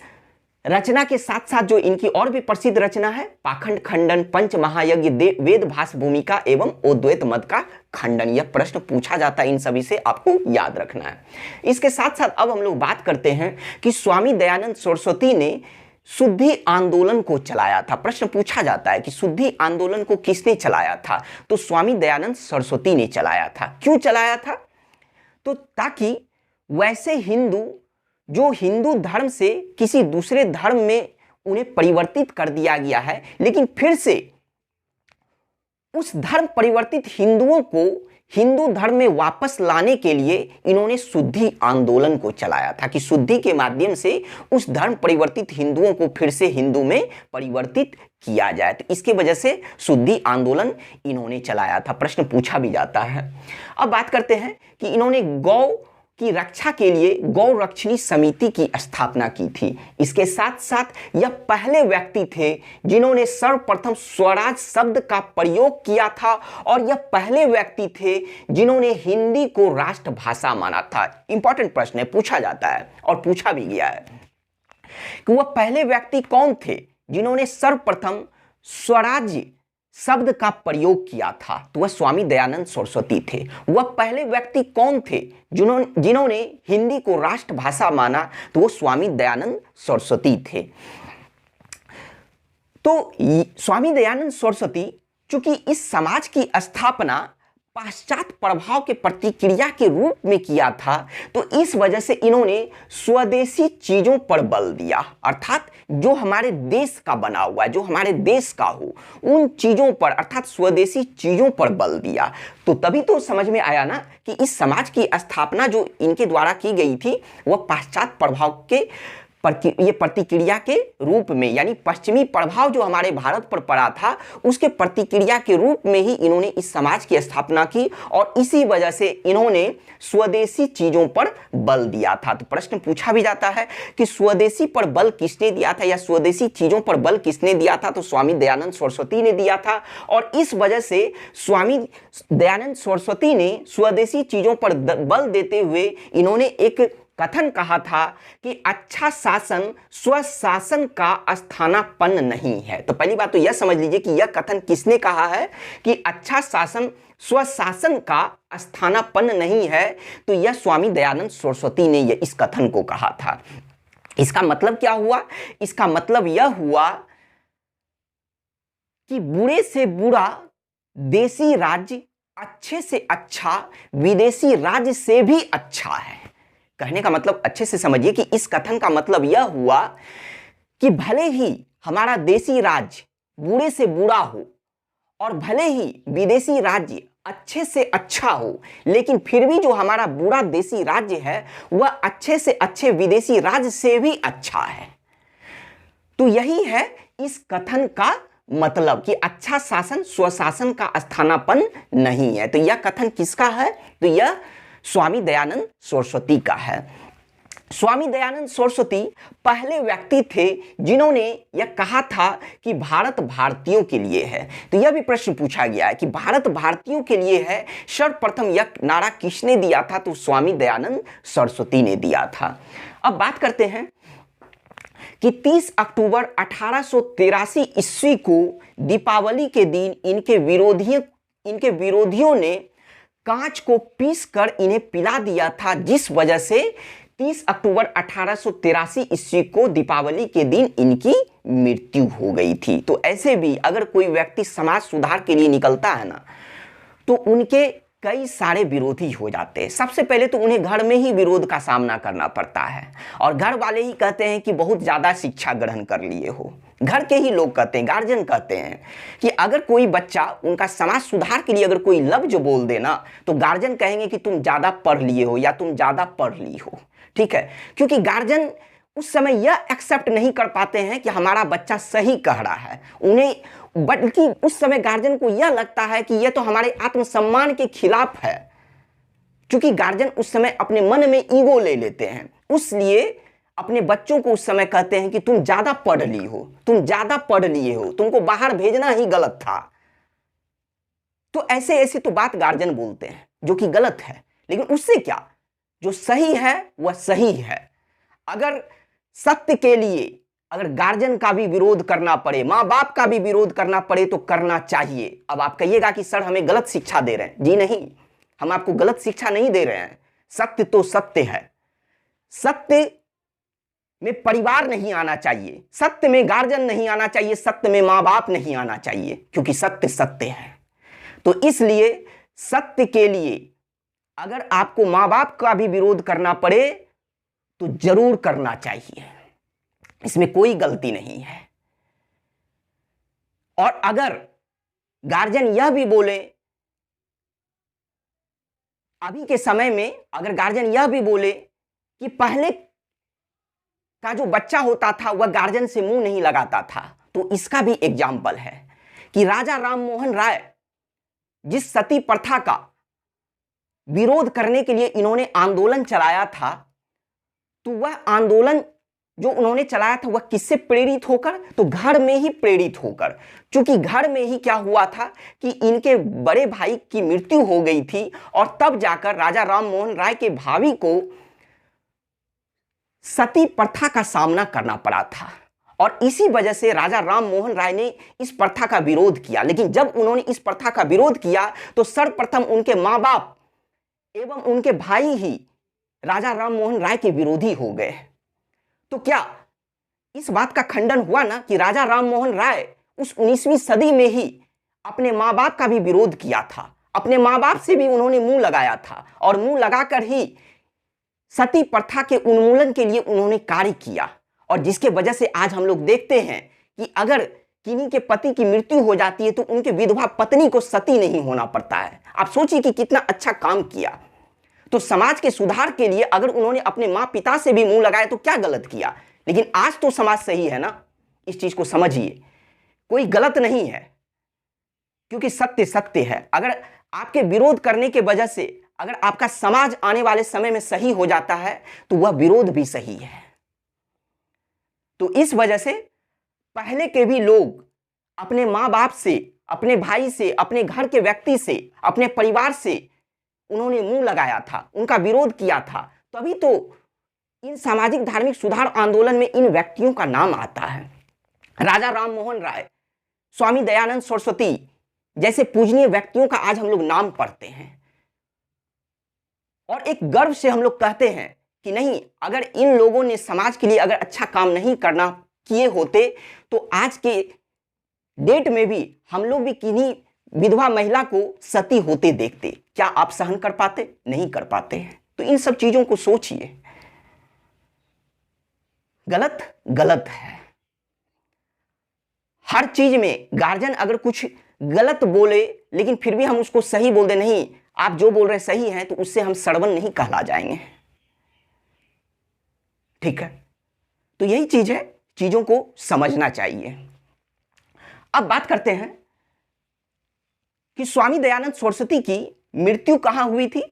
रचना के साथ साथ जो इनकी और भी प्रसिद्ध रचना है, पाखंड खंडन, पंच महायज्ञ, वेद भाष भूमिका एवं अद्वैत मत का खंडन, यह प्रश्न पूछा जाता है, इन सभी से आपको याद रखना है। इसके साथ साथ अब हम लोग बात करते हैं कि स्वामी दयानंद सरस्वती ने शुद्धि आंदोलन को चलाया था। प्रश्न पूछा जाता है कि शुद्धि आंदोलन को किसने चलाया था? तो स्वामी दयानंद सरस्वती ने चलाया था। क्यों चलाया था? तो ताकि वैसे हिंदू जो हिंदू धर्म से किसी दूसरे धर्म में उन्हें परिवर्तित कर दिया गया है, लेकिन फिर से उस धर्म परिवर्तित हिंदुओं को हिंदू धर्म में वापस लाने के लिए इन्होंने शुद्धि आंदोलन को चलाया था कि शुद्धि के माध्यम से उस धर्म परिवर्तित हिंदुओं को फिर से हिंदू में परिवर्तित किया जाए। तो इसके वजह से शुद्धि आंदोलन इन्होंने चलाया था। प्रश्न पूछा भी जाता है। अब बात करते हैं कि इन्होंने गौ की रक्षा के लिए गौ रक्षणी समिति की स्थापना की थी। इसके साथ साथ यह पहले व्यक्ति थे जिन्होंने सर्वप्रथम स्वराज शब्द का प्रयोग किया था और यह पहले व्यक्ति थे जिन्होंने हिंदी को राष्ट्रभाषा माना था। इंपॉर्टेंट प्रश्न है, पूछा जाता है और पूछा भी गया है कि वह पहले व्यक्ति कौन थे जिन्होंने सर्वप्रथम स्वराज शब्द का प्रयोग किया था? तो वह स्वामी दयानंद सरस्वती थे। वह पहले व्यक्ति कौन थे जिन्होंने हिंदी को राष्ट्रभाषा माना? तो वो स्वामी दयानंद सरस्वती थे। तो स्वामी दयानंद सरस्वती चूंकि इस समाज की स्थापना पाश्चात्य प्रभाव के प्रतिक्रिया के रूप में किया था, तो इस वजह से इन्होंने स्वदेशी चीजों पर बल दिया, अर्थात जो हमारे देश का बना हुआ है, जो हमारे देश का हो, उन चीजों पर अर्थात स्वदेशी चीजों पर बल दिया। तो तभी तो समझ में आया ना कि इस समाज की स्थापना जो इनके द्वारा की गई थी वह पाश्चात्य प्रभाव के ये प्रतिक्रिया के रूप में, यानी पश्चिमी प्रभाव जो हमारे भारत पर पड़ा था उसके प्रतिक्रिया के रूप में ही इन्होंने इस समाज की स्थापना की और इसी वजह से इन्होंने स्वदेशी चीजों पर बल दिया था। तो प्रश्न पूछा भी जाता है कि स्वदेशी पर बल किसने दिया था या स्वदेशी चीजों पर बल किसने दिया था? तो स्वामी दयानंद सरस्वती ने दिया था और इस वजह से स्वामी दयानंद सरस्वती ने स्वदेशी चीजों पर बल देते हुए इन्होंने एक कथन कहा था कि अच्छा शासन स्वशासन का स्थानापन्न नहीं है। तो पहली बात तो यह समझ लीजिए कि यह कथन किसने कहा है कि अच्छा शासन स्वशासन का स्थानापन्न नहीं है? तो यह स्वामी दयानंद सरस्वती ने इस कथन को कहा था। इसका मतलब क्या हुआ? इसका मतलब यह हुआ कि बुरे से बुरा देसी राज्य अच्छे से अच्छा विदेशी राज्य से भी अच्छा है। कहने का मतलब अच्छे से समझिए कि इस कथन का मतलब यह हुआ कि भले ही हमारा देसी राज्य बुरे से बुरा हो और भले ही विदेशी राज्य अच्छे से अच्छा हो, लेकिन फिर भी जो हमारा बुरा देसी राज्य है वह अच्छे से अच्छे विदेशी राज्य से भी अच्छा है। तो यही है इस कथन का मतलब कि अच्छा शासन स्वशासन का स्थानापन्न नहीं है। तो यह कथन किसका है? तो यह स्वामी दयानंद सरस्वती का है। स्वामी दयानंद सरस्वती पहले व्यक्ति थे जिन्होंने यह कहा था कि भारत भारतीयों के लिए है। तो यह भी प्रश्न पूछा गया है कि भारत भारतीयों के लिए है, सर्वप्रथम यह नारा किसने दिया था? तो स्वामी दयानंद सरस्वती ने दिया था। अब बात करते हैं कि 30 अक्टूबर 1883 ईस्वी को दीपावली के दिन इनके विरोधियों ने कांच को पीसकर इन्हें पिला दिया था, जिस वजह से 30 अक्टूबर 1883 ईस्वी को दीपावली के दिन इनकी मृत्यु हो गई थी। तो ऐसे भी अगर कोई व्यक्ति समाज सुधार के लिए निकलता है ना, तो उनके कई सारे विरोधी हो जाते हैं। सबसे पहले तो उन्हें घर में ही विरोध का सामना करना पड़ता है, और घर वाले ही कहते हैं कि बहुत ज़्यादा शिक्षा ग्रहण कर लिए हो। घर के ही लोग कहते हैं, गार्जियन कहते हैं कि अगर कोई बच्चा उनका समाज सुधार के लिए अगर कोई लफ्ज बोल देना, तो गार्जियन कहेंगे कि तुम ज़्यादा पढ़ लिए हो या तुम ज़्यादा पढ़ ली हो। ठीक है, क्योंकि गार्जियन उस समय यह एक्सेप्ट नहीं कर पाते हैं कि हमारा बच्चा सही कह रहा है। उन्हें बल्कि उस समय गार्जियन को यह लगता है कि यह तो हमारे आत्मसम्मान के खिलाफ है, क्योंकि गार्जियन उस समय अपने मन में ईगो ले लेते हैं, इसलिए अपने बच्चों को उस समय कहते हैं कि तुम ज्यादा पढ़ ली हो, तुम ज्यादा पढ़ लिए हो, तुमको बाहर भेजना ही गलत था। तो ऐसे ऐसे तो बात गार्जियन बोलते हैं जो कि गलत है, लेकिन उससे क्या, जो सही है वह सही है। अगर सत्य के लिए अगर गार्जियन का भी विरोध करना पड़े, माँ बाप का भी विरोध करना पड़े, तो करना चाहिए। अब आप कहिएगा कि सर हमें गलत शिक्षा दे रहे हैं। जी नहीं, हम आपको गलत शिक्षा नहीं दे रहे हैं। सत्य तो सत्य है। सत्य में परिवार नहीं आना चाहिए, सत्य में गार्जियन नहीं आना चाहिए, सत्य में माँ बाप नहीं आना चाहिए, क्योंकि सत्य सत्य है। तो इसलिए सत्य के लिए अगर आपको माँ बाप का भी विरोध करना पड़े तो जरूर करना चाहिए, इसमें कोई गलती नहीं है। और अगर गार्जियन यह भी बोले, अभी के समय में अगर गार्जियन यह भी बोले कि पहले का जो बच्चा होता था वह गार्जियन से मुंह नहीं लगाता था, तो इसका भी एग्जाम्पल है कि राजा राम मोहन राय जिस सती प्रथा का विरोध करने के लिए इन्होंने आंदोलन चलाया था, तो वह आंदोलन जो उन्होंने चलाया था वह किससे प्रेरित होकर, तो घर में ही प्रेरित होकर। क्योंकि घर में ही क्या हुआ था कि इनके बड़े भाई की मृत्यु हो गई थी, और तब जाकर राजा राम मोहन राय के भाभी को सती प्रथा का सामना करना पड़ा था, और इसी वजह से राजा राम मोहन राय ने इस प्रथा का विरोध किया। लेकिन जब उन्होंने इस प्रथा का विरोध किया तो सर्वप्रथम उनके माँ बाप एवं उनके भाई ही राजा राम मोहन राय के विरोधी हो गए। तो क्या इस बात का खंडन हुआ ना कि राजा राम मोहन राय उस 19वीं सदी में ही अपने माँ बाप का भी विरोध किया था, अपने माँ बाप से भी उन्होंने मुंह लगाया था, और मुंह लगाकर ही सती प्रथा के उन्मूलन के लिए उन्होंने कार्य किया। और जिसके वजह से आज हम लोग देखते हैं कि अगर किन्हीं के पति की मृत्यु हो जाती है तो उनके विधवा पत्नी को सती नहीं होना पड़ता है। आप सोचिए कि कितना अच्छा काम किया। तो समाज के सुधार के लिए अगर उन्होंने अपने माँ पिता से भी मुंह लगाया तो क्या गलत किया। लेकिन आज तो समाज सही है ना, इस चीज को समझिए, कोई गलत नहीं है, क्योंकि सत्य सत्य है। अगर आपके विरोध करने के वजह से अगर आपका समाज आने वाले समय में सही हो जाता है तो वह विरोध भी सही है। तो इस वजह से पहले के भी लोग अपने माँ बाप से, अपने भाई से, अपने घर के व्यक्ति से, अपने परिवार से उन्होंने मुंह लगाया था, उनका विरोध किया था, तभी तो इन सामाजिक धार्मिक सुधार आंदोलन में इन व्यक्तियों का नाम आता है। राजा राम मोहन राय, स्वामी दयानंद सरस्वती जैसे पूजनीय व्यक्तियों का आज हम लोग नाम पढ़ते हैं, और एक गर्व से हम लोग कहते हैं कि नहीं, अगर इन लोगों ने समाज के लिए अगर अच्छा काम नहीं करना किए होते तो आज के डेट में भी हम लोग भी किन्हीं विधवा महिला को सती होते देखते। क्या आप सहन कर पाते? नहीं कर पाते हैं। तो इन सब चीजों को सोचिए, गलत गलत है। हर चीज में गार्जियन अगर कुछ गलत बोले लेकिन फिर भी हम उसको सही बोल दे, नहीं आप जो बोल रहे सही है, तो उससे हम सड़वन नहीं कहला जाएंगे। ठीक है, तो यही चीज है, चीजों को समझना चाहिए। अब बात करते हैं कि स्वामी दयानंद सरस्वती की मृत्यु कहां हुई थी।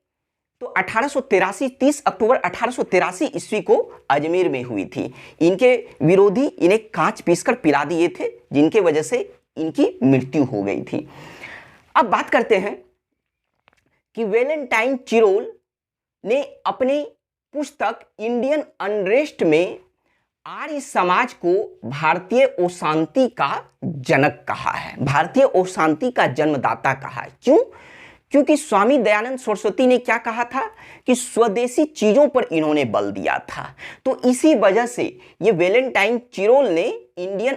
तो 1883 30 अक्टूबर 1883 ईस्वी को अजमेर में हुई थी। इनके विरोधी इन्हें कांच पीसकर पिला दिए थे, जिनके वजह से इनकी मृत्यु हो गई थी। अब बात करते हैं कि वैलेंटाइन चिरोल ने अपनी पुस्तक इंडियन अनरेस्ट में आर्य समाज को भारतीय अशांति का जनक कहा है, भारतीय अशांति का जन्मदाता कहा है। क्यों? क्योंकि स्वामी दयानंद सरस्वती ने क्या कहा था कि स्वदेशी चीजों पर इन्होंने बल दिया था। तो इसी वजह से ये वैलेंटाइन चिरोल ने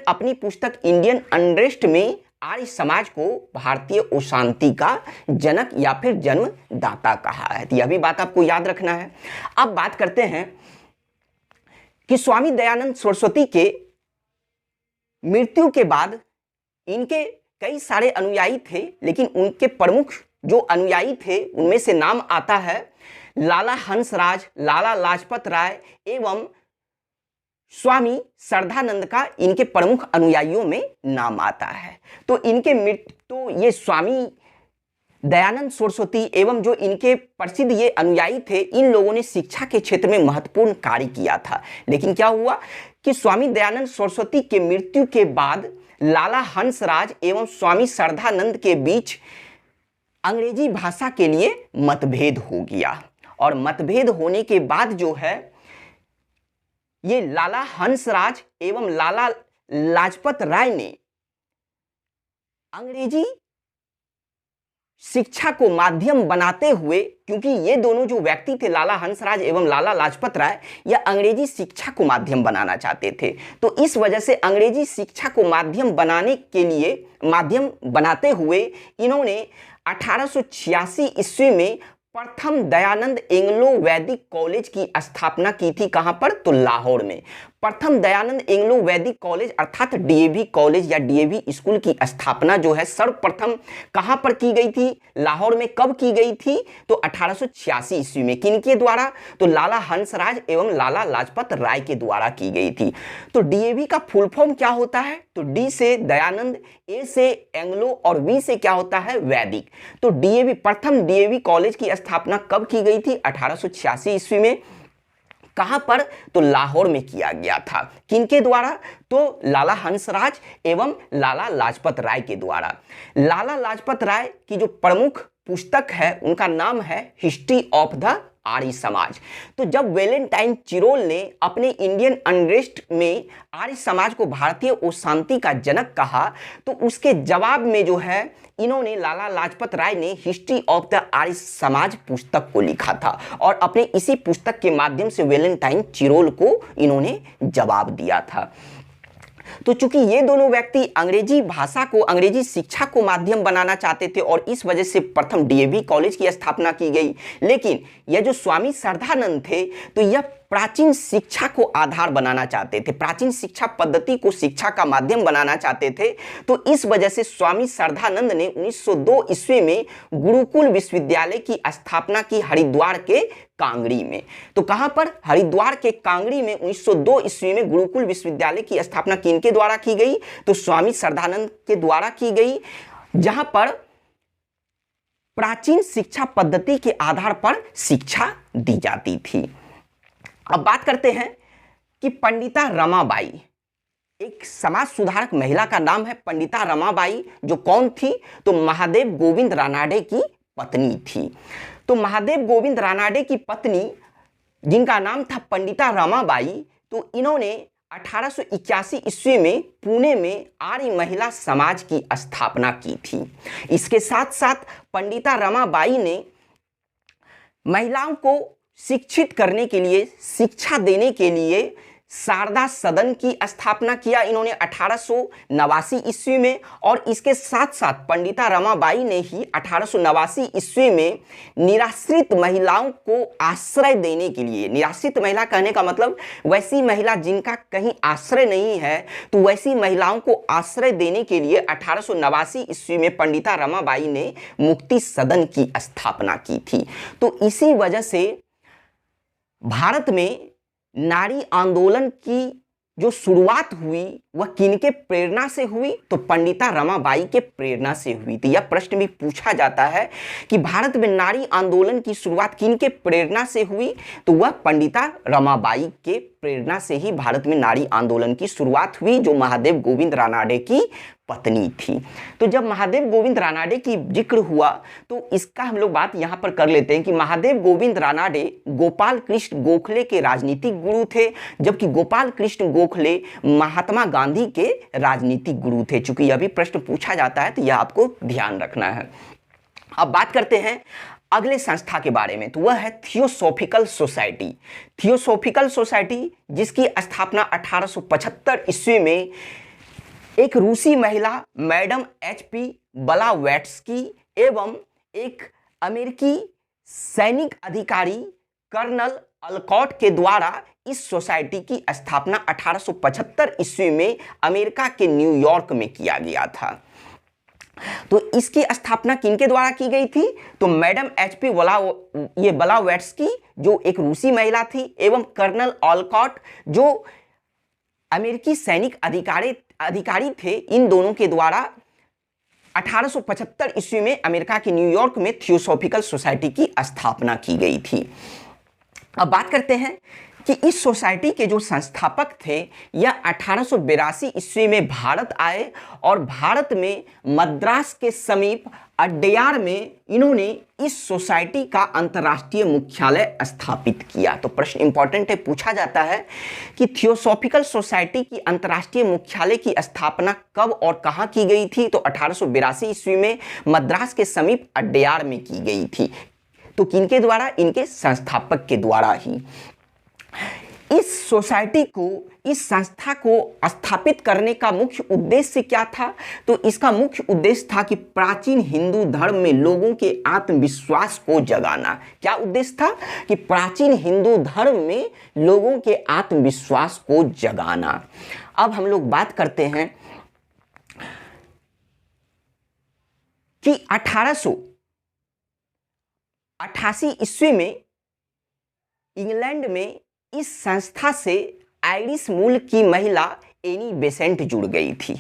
अपनी पुस्तक इंडियन अनरेस्ट में आर्य समाज को भारतीय अशांति का जनक या फिर जन्मदाता कहा है। तो यह भी बात आपको याद रखना है। अब बात करते हैं कि स्वामी दयानंद सरस्वती के मृत्यु के बाद इनके कई सारे अनुयायी थे, लेकिन उनके प्रमुख जो अनुयायी थे उनमें से नाम आता है लाला हंसराज, लाला लाजपत राय एवं स्वामी श्रद्धानंद का इनके प्रमुख अनुयायियों में नाम आता है। तो ये स्वामी दयानंद सरस्वती एवं जो इनके प्रसिद्ध ये अनुयायी थे, इन लोगों ने शिक्षा के क्षेत्र में महत्वपूर्ण कार्य किया था। लेकिन क्या हुआ कि स्वामी दयानंद सरस्वती के मृत्यु के बाद लाला हंसराज एवं स्वामी श्रद्धानंद के बीच अंग्रेजी भाषा के लिए मतभेद हो गया, और मतभेद होने के बाद जो है ये लाला हंसराज एवं लाला लाजपत राय ने अंग्रेजी शिक्षा को माध्यम बनाते हुए, क्योंकि ये दोनों जो व्यक्ति थे लाला हंसराज एवं लाला लाजपत राय, यह अंग्रेजी शिक्षा को माध्यम बनाना चाहते थे। तो इस वजह से अंग्रेजी शिक्षा को माध्यम बनाते हुए इन्होंने 1886 ईस्वी में प्रथम दयानंद एंग्लो वैदिक कॉलेज की स्थापना की थी। कहां पर? तो लाहौर में। प्रथम दयानंद एंग्लो वैदिक कॉलेज अर्थात डीएवी कॉलेज या डीएवी स्कूल की स्थापना जो है सर्वप्रथम कहां पर की गई थी? लाहौर में। कब की गई थी? तो 1886 ईस्वी में। किनके द्वारा? तो लाला हंसराज एवं लाला लाजपत राय के द्वारा की गई थी। तो डीएवी का फुल फॉर्म क्या होता है? तो डी से दयानंद, ए से एंग्लो और वी से क्या होता है? वैदिक। तो डीएवी, प्रथम डीएवी कॉलेज की स्थापना कब की गई थी? 1886 ईस्वी में। कहां पर? तो लाहौर में किया गया था। किनके द्वारा? तो लाला हंसराज एवं लाला लाजपत राय के द्वारा। लाला लाजपत राय की जो प्रमुख पुस्तक है उनका नाम है history of the Arya Samaj. तो जब वैलेंटाइन चिरोल ने अपने इंडियन अनरेस्ट में आर्य समाज को भारतीय अशांति का जनक कहा, तो उसके जवाब में जो है इन्होंने लाला लाजपत राय ने history of the Arya Samaj पुस्तक को लिखा था, और अपने इसी पुस्तक के माध्यम से वैलेंटाइन चिरोल को इन्होंने जवाब दिया था। तो चूंकि ये दोनों व्यक्ति अंग्रेजी भाषा को, अंग्रेजी शिक्षा को माध्यम बनाना चाहते थे और इस वजह से प्रथम डीएवी कॉलेज की स्थापना की गई, लेकिन यह जो स्वामी श्रद्धानंद थे तो यह प्राचीन शिक्षा को आधार बनाना चाहते थे, प्राचीन शिक्षा पद्धति को शिक्षा का माध्यम बनाना चाहते थे। तो इस वजह से स्वामी श्रद्धानंद ने 1902 ईस्वी में गुरुकुल विश्वविद्यालय की स्थापना की हरिद्वार के कांगड़ी में। तो कहां पर? हरिद्वार के कांगड़ी में 1902 ईस्वी में गुरुकुल विश्वविद्यालय की स्थापना किनके द्वारा की गई? तो स्वामी श्रद्धानंद के द्वारा की गई, जहां पर प्राचीन शिक्षा पद्धति के आधार पर शिक्षा दी जाती थी। अब बात करते हैं कि पंडिता रमाबाई, एक समाज सुधारक महिला का नाम है पंडिता रमाबाई, जो कौन थी? तो महादेव गोविंद रानाडे की पत्नी थी। तो महादेव गोविंद रानाडे की पत्नी जिनका नाम था पंडिता रमाबाई, तो इन्होंने 1881 ईस्वी में पुणे में आर्य महिला समाज की स्थापना की थी। इसके साथ साथ पंडिता रमाबाई ने महिलाओं को शिक्षित करने के लिए, शिक्षा देने के लिए शारदा सदन की स्थापना किया इन्होंने 1889 ईस्वी में। और इसके साथ साथ पंडिता रमाबाई ने ही 1889 ईस्वी में निराश्रित महिलाओं को आश्रय देने के लिए, निराश्रित महिला कहने का मतलब वैसी महिला जिनका कहीं आश्रय नहीं है, तो वैसी महिलाओं को आश्रय देने के लिए 1889 ईस्वी में पंडिता रमाबाई ने मुक्ति सदन की स्थापना की थी। तो इसी वजह से भारत में नारी आंदोलन की जो शुरुआत हुई वह किनके प्रेरणा से हुई? तो पंडिता रमाबाई के प्रेरणा से हुई थी। यह प्रश्न भी पूछा जाता है कि भारत में नारी आंदोलन की शुरुआत किनके प्रेरणा से हुई? तो वह पंडिता रमाबाई के प्रेरणा से ही भारत में नारी आंदोलन की शुरुआत हुई, जो महादेव गोविंद रानाडे की पत्नी थी। तो जब महादेव गोविंद रानाडे की जिक्र हुआ तो इसका हम लोग बात यहाँ पर कर लेते हैं कि महादेव गोविंद रानाडे गोपाल कृष्ण गोखले के राजनीतिक गुरु थे, जबकि गोपाल कृष्ण गोखले महात्मा गांधी के राजनीतिक गुरु थे। चूंकि यह भी प्रश्न पूछा जाता है तो यह आपको ध्यान रखना है। अब बात करते हैं अगले संस्था के बारे में, तो वह है थियोसॉफिकल सोसाइटी। थियोसॉफिकल सोसाइटी जिसकी स्थापना 1875 ईस्वी में एक रूसी महिला मैडम HP ब्लावेट्स्की एवं एक अमेरिकी सैनिक अधिकारी कर्नल अल्कॉट के द्वारा इस सोसाइटी की स्थापना 1875 ईस्वी में अमेरिका के न्यूयॉर्क में किया गया था। तो इसकी स्थापना किनके द्वारा की गई थी? तो मैडम HP ब्लावेट्स्की जो एक रूसी महिला थी एवं कर्नल ऑलकॉट जो अमेरिकी सैनिक अधिकारी थे, इन दोनों के द्वारा 1875 ईस्वी में अमेरिका के न्यूयॉर्क में थियोसॉफिकल सोसाइटी की स्थापना की गई थी। अब बात करते हैं कि इस सोसाइटी के जो संस्थापक थे यह 1882 ईस्वी में भारत आए और भारत में मद्रास के समीप अड्डयार में इन्होंने इस सोसाइटी का अंतर्राष्ट्रीय मुख्यालय स्थापित किया। तो प्रश्न इंपॉर्टेंट है, पूछा जाता है कि थियोसॉफिकल सोसाइटी की अंतर्राष्ट्रीय मुख्यालय की स्थापना कब और कहां की गई थी? तो 1882 ईस्वी में मद्रास के समीप अड्डयार में की गई थी। तो किनके द्वारा? इनके संस्थापक के द्वारा ही। इस सोसाइटी को, इस संस्था को स्थापित करने का मुख्य उद्देश्य क्या था? तो इसका मुख्य उद्देश्य था कि प्राचीन हिंदू धर्म में लोगों के आत्मविश्वास को जगाना। क्या उद्देश्य था? कि प्राचीन हिंदू धर्म में लोगों के आत्मविश्वास को जगाना। अब हम लोग बात करते हैं कि 1888 ईस्वी में इंग्लैंड में इस संस्था से आयरिश मूल की महिला एनी बेसेंट जुड़ गई थी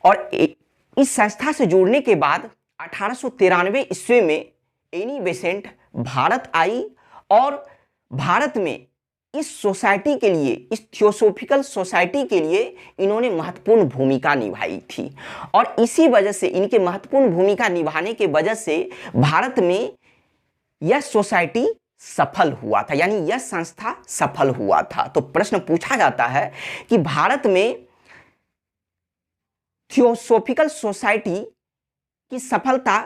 और इस संस्था से जुड़ने के बाद 1893 ईस्वी में एनी बेसेंट भारत आई और भारत में इस सोसाइटी के लिए, इस थियोसॉफिकल सोसाइटी के लिए इन्होंने महत्वपूर्ण भूमिका निभाई थी और इसी वजह से, इनके महत्वपूर्ण भूमिका निभाने के वजह से भारत में यह सोसाइटी सफल हुआ था, यानी यह संस्था सफल हुआ था। तो प्रश्न पूछा जाता है कि भारत में थियोसॉफिकल सोसाइटी की सफलता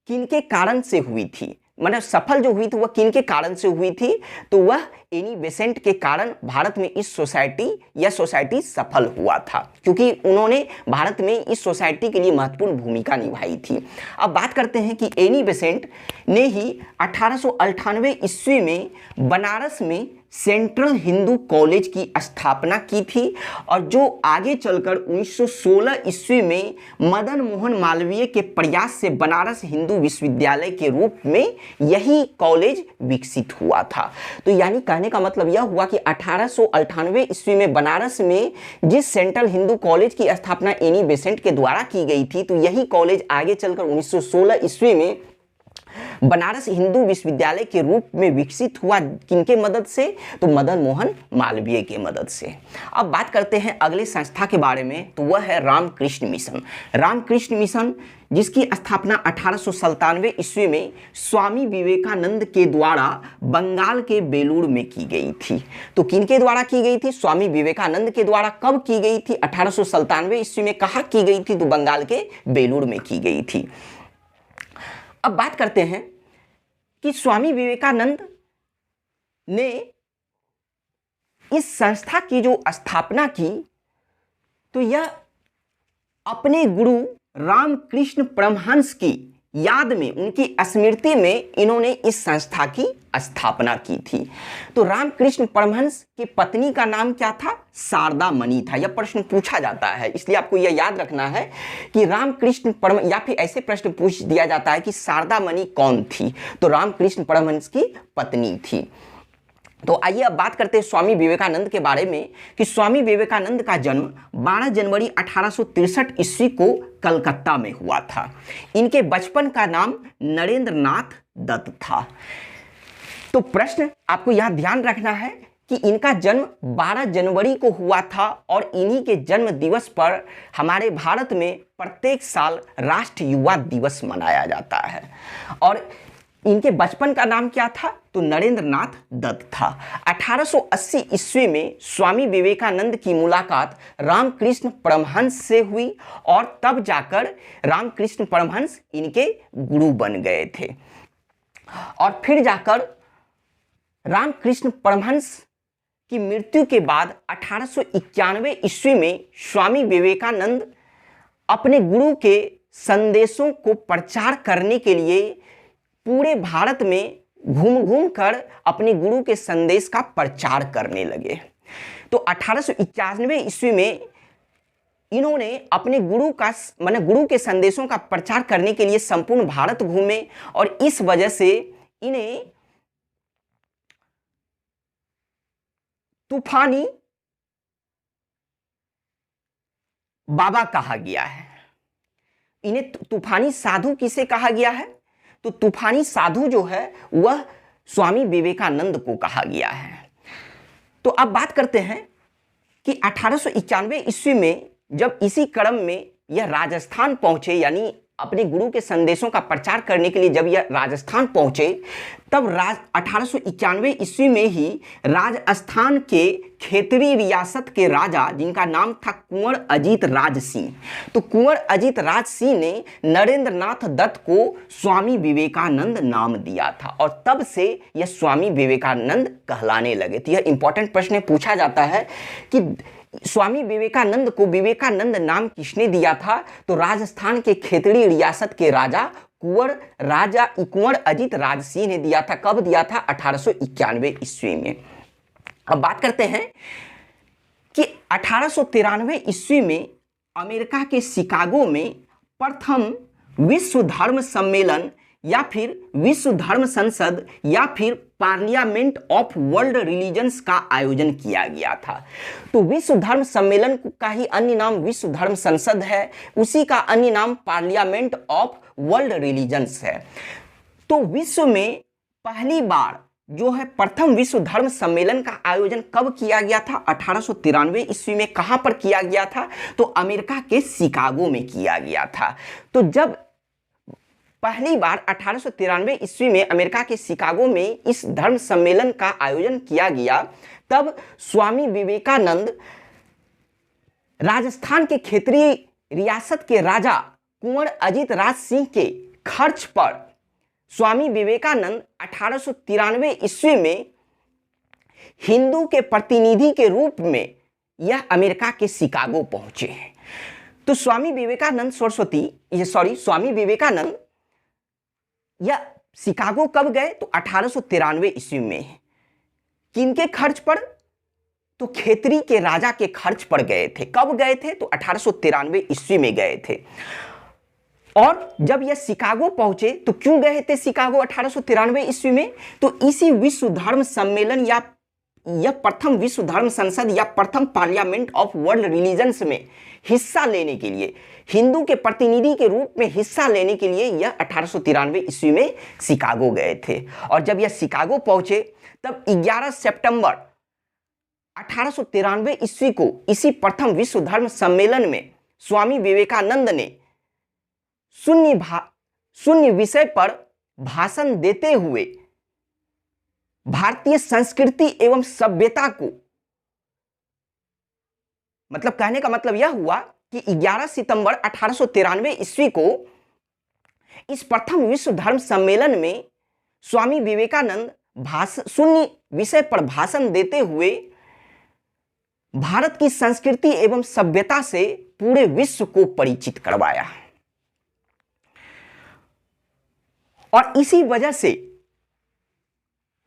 किनके कारण से हुई थी? मतलब सफल जो हुई थी वह किनके कारण से हुई थी? तो वह एनी बेसेंट के कारण भारत में यह सोसाइटी सफल हुआ था, क्योंकि उन्होंने भारत में इस सोसाइटी के लिए महत्वपूर्ण भूमिका निभाई थी। अब बात करते हैं कि एनी बेसेंट ने ही 1898 ईस्वी में बनारस में सेंट्रल हिंदू कॉलेज की स्थापना की थी और जो आगे चलकर 1916 ईस्वी में मदन मोहन मालवीय के प्रयास से बनारस हिंदू विश्वविद्यालय के रूप में यही कॉलेज विकसित हुआ था। तो यानी कहने का मतलब यह हुआ कि 1898 ईस्वी में बनारस में जिस सेंट्रल हिंदू कॉलेज की स्थापना एनी बेसेंट के द्वारा की गई थी, तो यही कॉलेज आगे चलकर 1916 ईस्वी में बनारस हिंदू विश्वविद्यालय के रूप में विकसित हुआ। किनके मदद से? तो मदन मोहन मालवीय के मदद से। अब बात करते हैं अगले संस्था के बारे में, तो वह है रामकृष्ण मिशन। रामकृष्ण मिशन जिसकी स्थापना 1897 ईस्वी में स्वामी विवेकानंद के द्वारा बंगाल के बेलूर में की गई थी। तो किनके द्वारा की गई थी? स्वामी विवेकानंद के द्वारा। कब की गई थी? 1897 ईस्वी में। कहाँ की गई थी? तो बंगाल के बेलूर में की गई थी। अब बात करते हैं कि स्वामी विवेकानंद ने इस संस्था की जो स्थापना की, तो यह अपने गुरु रामकृष्ण परमहंस की याद में, उनकी स्मृति में इन्होंने इस संस्था की स्थापना की थी। तो रामकृष्ण परमहंस की पत्नी का नाम क्या था? शारदा मणि था। यह प्रश्न पूछा जाता है, इसलिए आपको यह याद रखना है कि रामकृष्ण परमहंस, या फिर ऐसे प्रश्न पूछ दिया जाता है कि शारदा मणि कौन थी? तो रामकृष्ण परमहंस की पत्नी थी। तो आइए अब बात करते हैं स्वामी विवेकानंद के बारे में कि स्वामी विवेकानंद का जन्म 12 जनवरी 1863 ईस्वी को कलकत्ता में हुआ था। इनके बचपन का नाम नरेंद्र नाथ दत्त था। तो प्रश्न आपको यह ध्यान रखना है कि इनका जन्म 12 जनवरी को हुआ था और इन्हीं के जन्म दिवस पर हमारे भारत में प्रत्येक साल राष्ट्रीय युवा दिवस मनाया जाता है। और इनके बचपन का नाम क्या था? तो नरेंद्र नाथ दत्त था। 1880 ईस्वी में स्वामी विवेकानंद की मुलाकात रामकृष्ण परमहंस से हुई और तब जाकर रामकृष्ण परमहंस इनके गुरु बन गए थे। और फिर जाकर रामकृष्ण परमहंस की मृत्यु के बाद 1891 ईस्वी में स्वामी विवेकानंद अपने गुरु के संदेशों को प्रचार करने के लिए पूरे भारत में घूम घूम कर अपने गुरु के संदेश का प्रचार करने लगे। तो 1891 ईस्वी में इन्होंने अपने गुरु के संदेशों का प्रचार करने के लिए संपूर्ण भारत घूमे और इस वजह से इन्हें तूफानी बाबा कहा गया है। इन्हें तूफानी साधु किसे कहा गया है? तो तूफानी साधु जो है वह स्वामी विवेकानंद को कहा गया है। तो अब बात करते हैं कि 1891 ईस्वी में जब इसी क्रम में यह राजस्थान पहुंचे, यानी अपने गुरु के संदेशों का प्रचार करने के लिए जब यह राजस्थान पहुंचे, तब 1891 ईस्वी में ही राजस्थान के खेतरी रियासत के राजा, जिनका नाम था कुंवर अजीत राज सिंह, तो कुंवर अजीत राज सिंह ने नरेंद्र नाथ दत्त को स्वामी विवेकानंद नाम दिया था और तब से यह स्वामी विवेकानंद कहलाने लगे। तो यह इंपॉर्टेंट प्रश्न पूछा जाता है कि स्वामी विवेकानंद को विवेकानंद नाम किसने दिया था? तो राजस्थान के खेतड़ी रियासत के राजा कुंवर अजीत राज सिंह ने दिया था। कब दिया था? 1891 ईस्वी में। अब बात करते हैं कि 1893 ईस्वी में अमेरिका के शिकागो में प्रथम विश्व धर्म सम्मेलन या फिर विश्व धर्म संसद या फिर पार्लियामेंट ऑफ वर्ल्ड रिलीजन्स का आयोजन किया गया था। तो विश्व धर्म सम्मेलन का ही अन्य नाम विश्व धर्म संसद है, उसी का अन्य नाम पार्लियामेंट ऑफ वर्ल्ड रिलीजन्स है। तो विश्व में पहली बार जो है प्रथम विश्व धर्म सम्मेलन का आयोजन कब किया गया था? 1893 ईस्वी में। कहां पर किया गया था? तो अमेरिका के शिकागो में किया गया था। तो जब पहली बार 1893 ईस्वी में अमेरिका के शिकागो में इस धर्म सम्मेलन का आयोजन किया गया, तब स्वामी विवेकानंद राजस्थान के क्षेत्रीय रियासत के राजा कुंवर अजीत राज सिंह के खर्च पर स्वामी विवेकानंद 1893 ईस्वी में हिंदू के प्रतिनिधि के रूप में यह अमेरिका के शिकागो पहुंचे। तो स्वामी विवेकानंद यह शिकागो कब गए? तो 1893 ईस्वी में। किनके खर्च पर? तो खेतरी के राजा के खर्च पर गए थे। कब गए थे? तो 1893 ईस्वी में गए थे। और जब यह शिकागो पहुंचे तो क्यों गए थे शिकागो 1893 ईस्वी में? तो इसी विश्व धर्म सम्मेलन या यह प्रथम विश्व धर्म संसद या प्रथम पार्लियामेंट ऑफ वर्ल्ड रिलीजन्स में हिस्सा लेने के लिए, हिंदू के प्रतिनिधि के रूप में हिस्सा लेने के लिए यह 1893 ईस्वी में शिकागो गए थे। और जब यह शिकागो पहुंचे तब 11 सितंबर 1893 ईस्वी को इसी प्रथम विश्व धर्म सम्मेलन में स्वामी विवेकानंद ने शून्य विषय पर भाषण देते हुए भारतीय संस्कृति एवं सभ्यता को, मतलब कहने का मतलब यह हुआ कि 11 सितंबर 1893 ईस्वी को इस प्रथम विश्व धर्म सम्मेलन में स्वामी विवेकानंद शून्य विषय पर भाषण देते हुए भारत की संस्कृति एवं सभ्यता से पूरे विश्व को परिचित करवाया। और इसी वजह से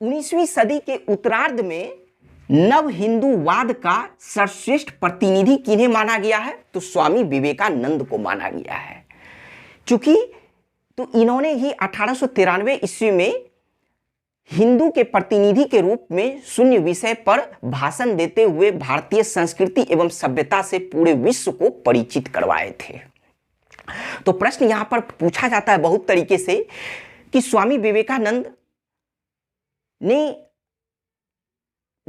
19वीं सदी के उत्तरार्ध में नव हिंदूवाद का सर्वश्रेष्ठ प्रतिनिधि किन्हें माना गया है? तो स्वामी विवेकानंद को माना गया है। चूंकि तो इन्होंने ही 1893 ईस्वी में हिंदू के प्रतिनिधि के रूप में शून्य विषय पर भाषण देते हुए भारतीय संस्कृति एवं सभ्यता से पूरे विश्व को परिचित करवाए थे। तो प्रश्न यहां पर पूछा जाता है बहुत तरीके से कि स्वामी विवेकानंद ने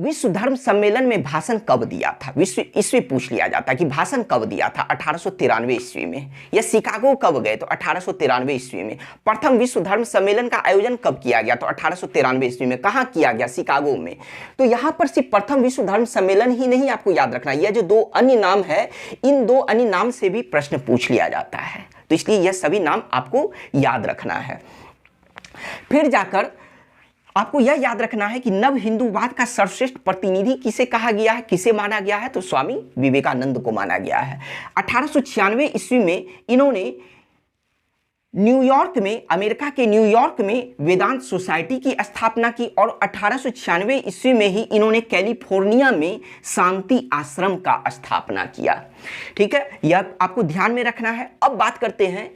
विश्व धर्म सम्मेलन में भाषण कब दिया था, विश्व ईस्वी पूछ लिया जाता है कि भाषण कब दिया था, 1893 ईस्वी में। या शिकागो कब गए, तो 1893 ईस्वी में। प्रथम विश्व धर्म सम्मेलन का आयोजन कब किया गया, तो 1893 ईस्वी में। कहाँ किया गया, शिकागो में। तो यहाँ पर सिर्फ प्रथम विश्व धर्म सम्मेलन ही नहीं आपको याद रखना, यह जो 2 अन्य नाम है, इन 2 अन्य नाम से भी प्रश्न पूछ लिया जाता है, तो इसलिए यह सभी नाम आपको याद रखना है। फिर जाकर आपको यह याद रखना है कि नव हिंदूवाद का सर्वश्रेष्ठ प्रतिनिधि किसे कहा गया है, किसे माना गया है, तो स्वामी विवेकानंद को माना गया है। 1896 ईस्वी में इन्होंने न्यूयॉर्क में, अमेरिका के न्यूयॉर्क में वेदांत सोसाइटी की स्थापना की और 1896 ईस्वी में ही इन्होंने कैलिफोर्निया में शांति आश्रम का स्थापना किया। ठीक है, यह आपको ध्यान में रखना है। अब बात करते हैं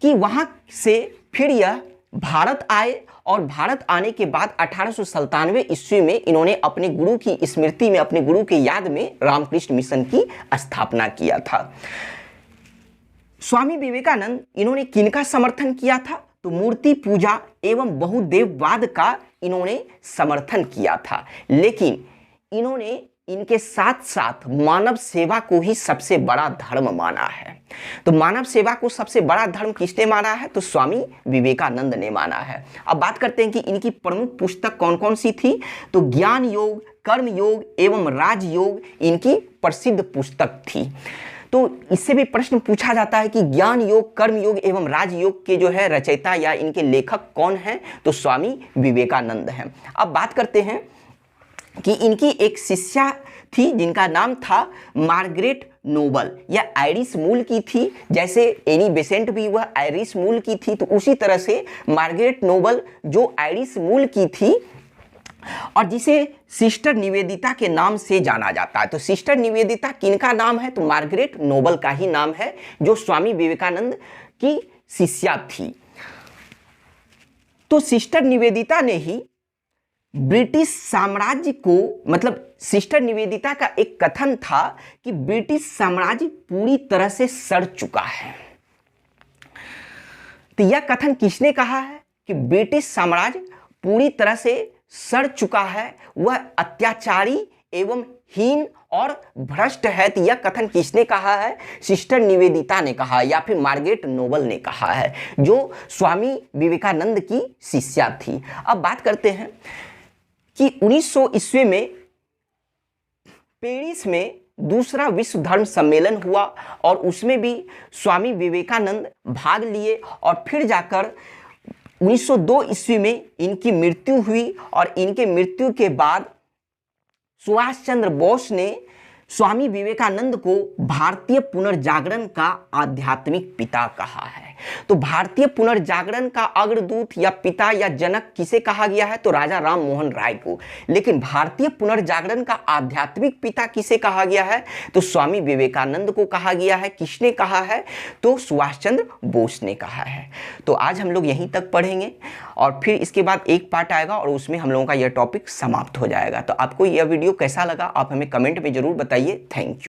कि वहां से फिर यह भारत आए और भारत आने के बाद 1897 ईस्वी में इन्होंने अपने गुरु की स्मृति में, अपने गुरु के याद में रामकृष्ण मिशन की स्थापना किया था। स्वामी विवेकानंद इन्होंने किनका समर्थन किया था, तो मूर्ति पूजा एवं बहुदेववाद का इन्होंने समर्थन किया था, लेकिन इन्होंने इनके साथ साथ मानव सेवा को ही सबसे बड़ा धर्म माना है। तो मानव सेवा को सबसे बड़ा धर्म किसने माना है, तो स्वामी विवेकानंद ने माना है। अब बात करते हैं कि इनकी प्रमुख पुस्तक कौन कौन सी थी, तो ज्ञान योग, कर्म योग एवं राजयोग इनकी प्रसिद्ध पुस्तक थी। तो इससे भी प्रश्न पूछा जाता है कि ज्ञान योग, कर्म योग एवं राजयोग के जो है रचयिता या इनके लेखक कौन हैं, तो स्वामी विवेकानंद हैं। अब बात करते हैं कि इनकी एक शिष्या थी जिनका नाम था मार्गरेट नोबल। यह आयरिश मूल की थी, जैसे एनी बेसेंट भी वह आयरिश मूल की थी, तो उसी तरह से मार्गरेट नोबल जो आयरिश मूल की थी और जिसे सिस्टर निवेदिता के नाम से जाना जाता है। तो सिस्टर निवेदिता किनका नाम है, तो मार्गरेट नोबल का ही नाम है, जो स्वामी विवेकानंद की शिष्या थी। तो सिस्टर निवेदिता ने ही ब्रिटिश साम्राज्य को, मतलब सिस्टर निवेदिता का एक कथन था कि ब्रिटिश साम्राज्य पूरी तरह से सड़ चुका है। तो यह कथन किसने कहा है कि ब्रिटिश साम्राज्य पूरी तरह से सड़ चुका है, वह अत्याचारी एवं हीन और भ्रष्ट है। तो यह कथन किसने कहा है, सिस्टर निवेदिता ने कहा या फिर मार्गरेट नोबल ने कहा है, जो स्वामी विवेकानंद की शिष्या थी। अब बात करते हैं कि 1900 ईस्वी में पेरिस में दूसरा विश्व धर्म सम्मेलन हुआ और उसमें भी स्वामी विवेकानंद भाग लिए और फिर जाकर 1902 ईस्वी में इनकी मृत्यु हुई और इनके मृत्यु के बाद सुभाष चंद्र बोस ने स्वामी विवेकानंद को भारतीय पुनर्जागरण का आध्यात्मिक पिता कहा है। तो भारतीय पुनर्जागरण का अग्रदूत या पिता या जनक किसे कहा गया है, तो राजा राम मोहन राय को। लेकिन भारतीय पुनर्जागरण का आध्यात्मिक पिता किसे कहा गया है, तो स्वामी विवेकानंद को कहा गया है। किसने कहा है, तो सुभाष चंद्र बोस ने कहा है। तो आज हम लोग यहीं तक पढ़ेंगे और फिर इसके बाद एक पार्ट आएगा और उसमें हम लोगों का यह टॉपिक समाप्त हो जाएगा। तो आपको यह वीडियो कैसा लगा आप हमें कमेंट में जरूर बताइए। Thank you.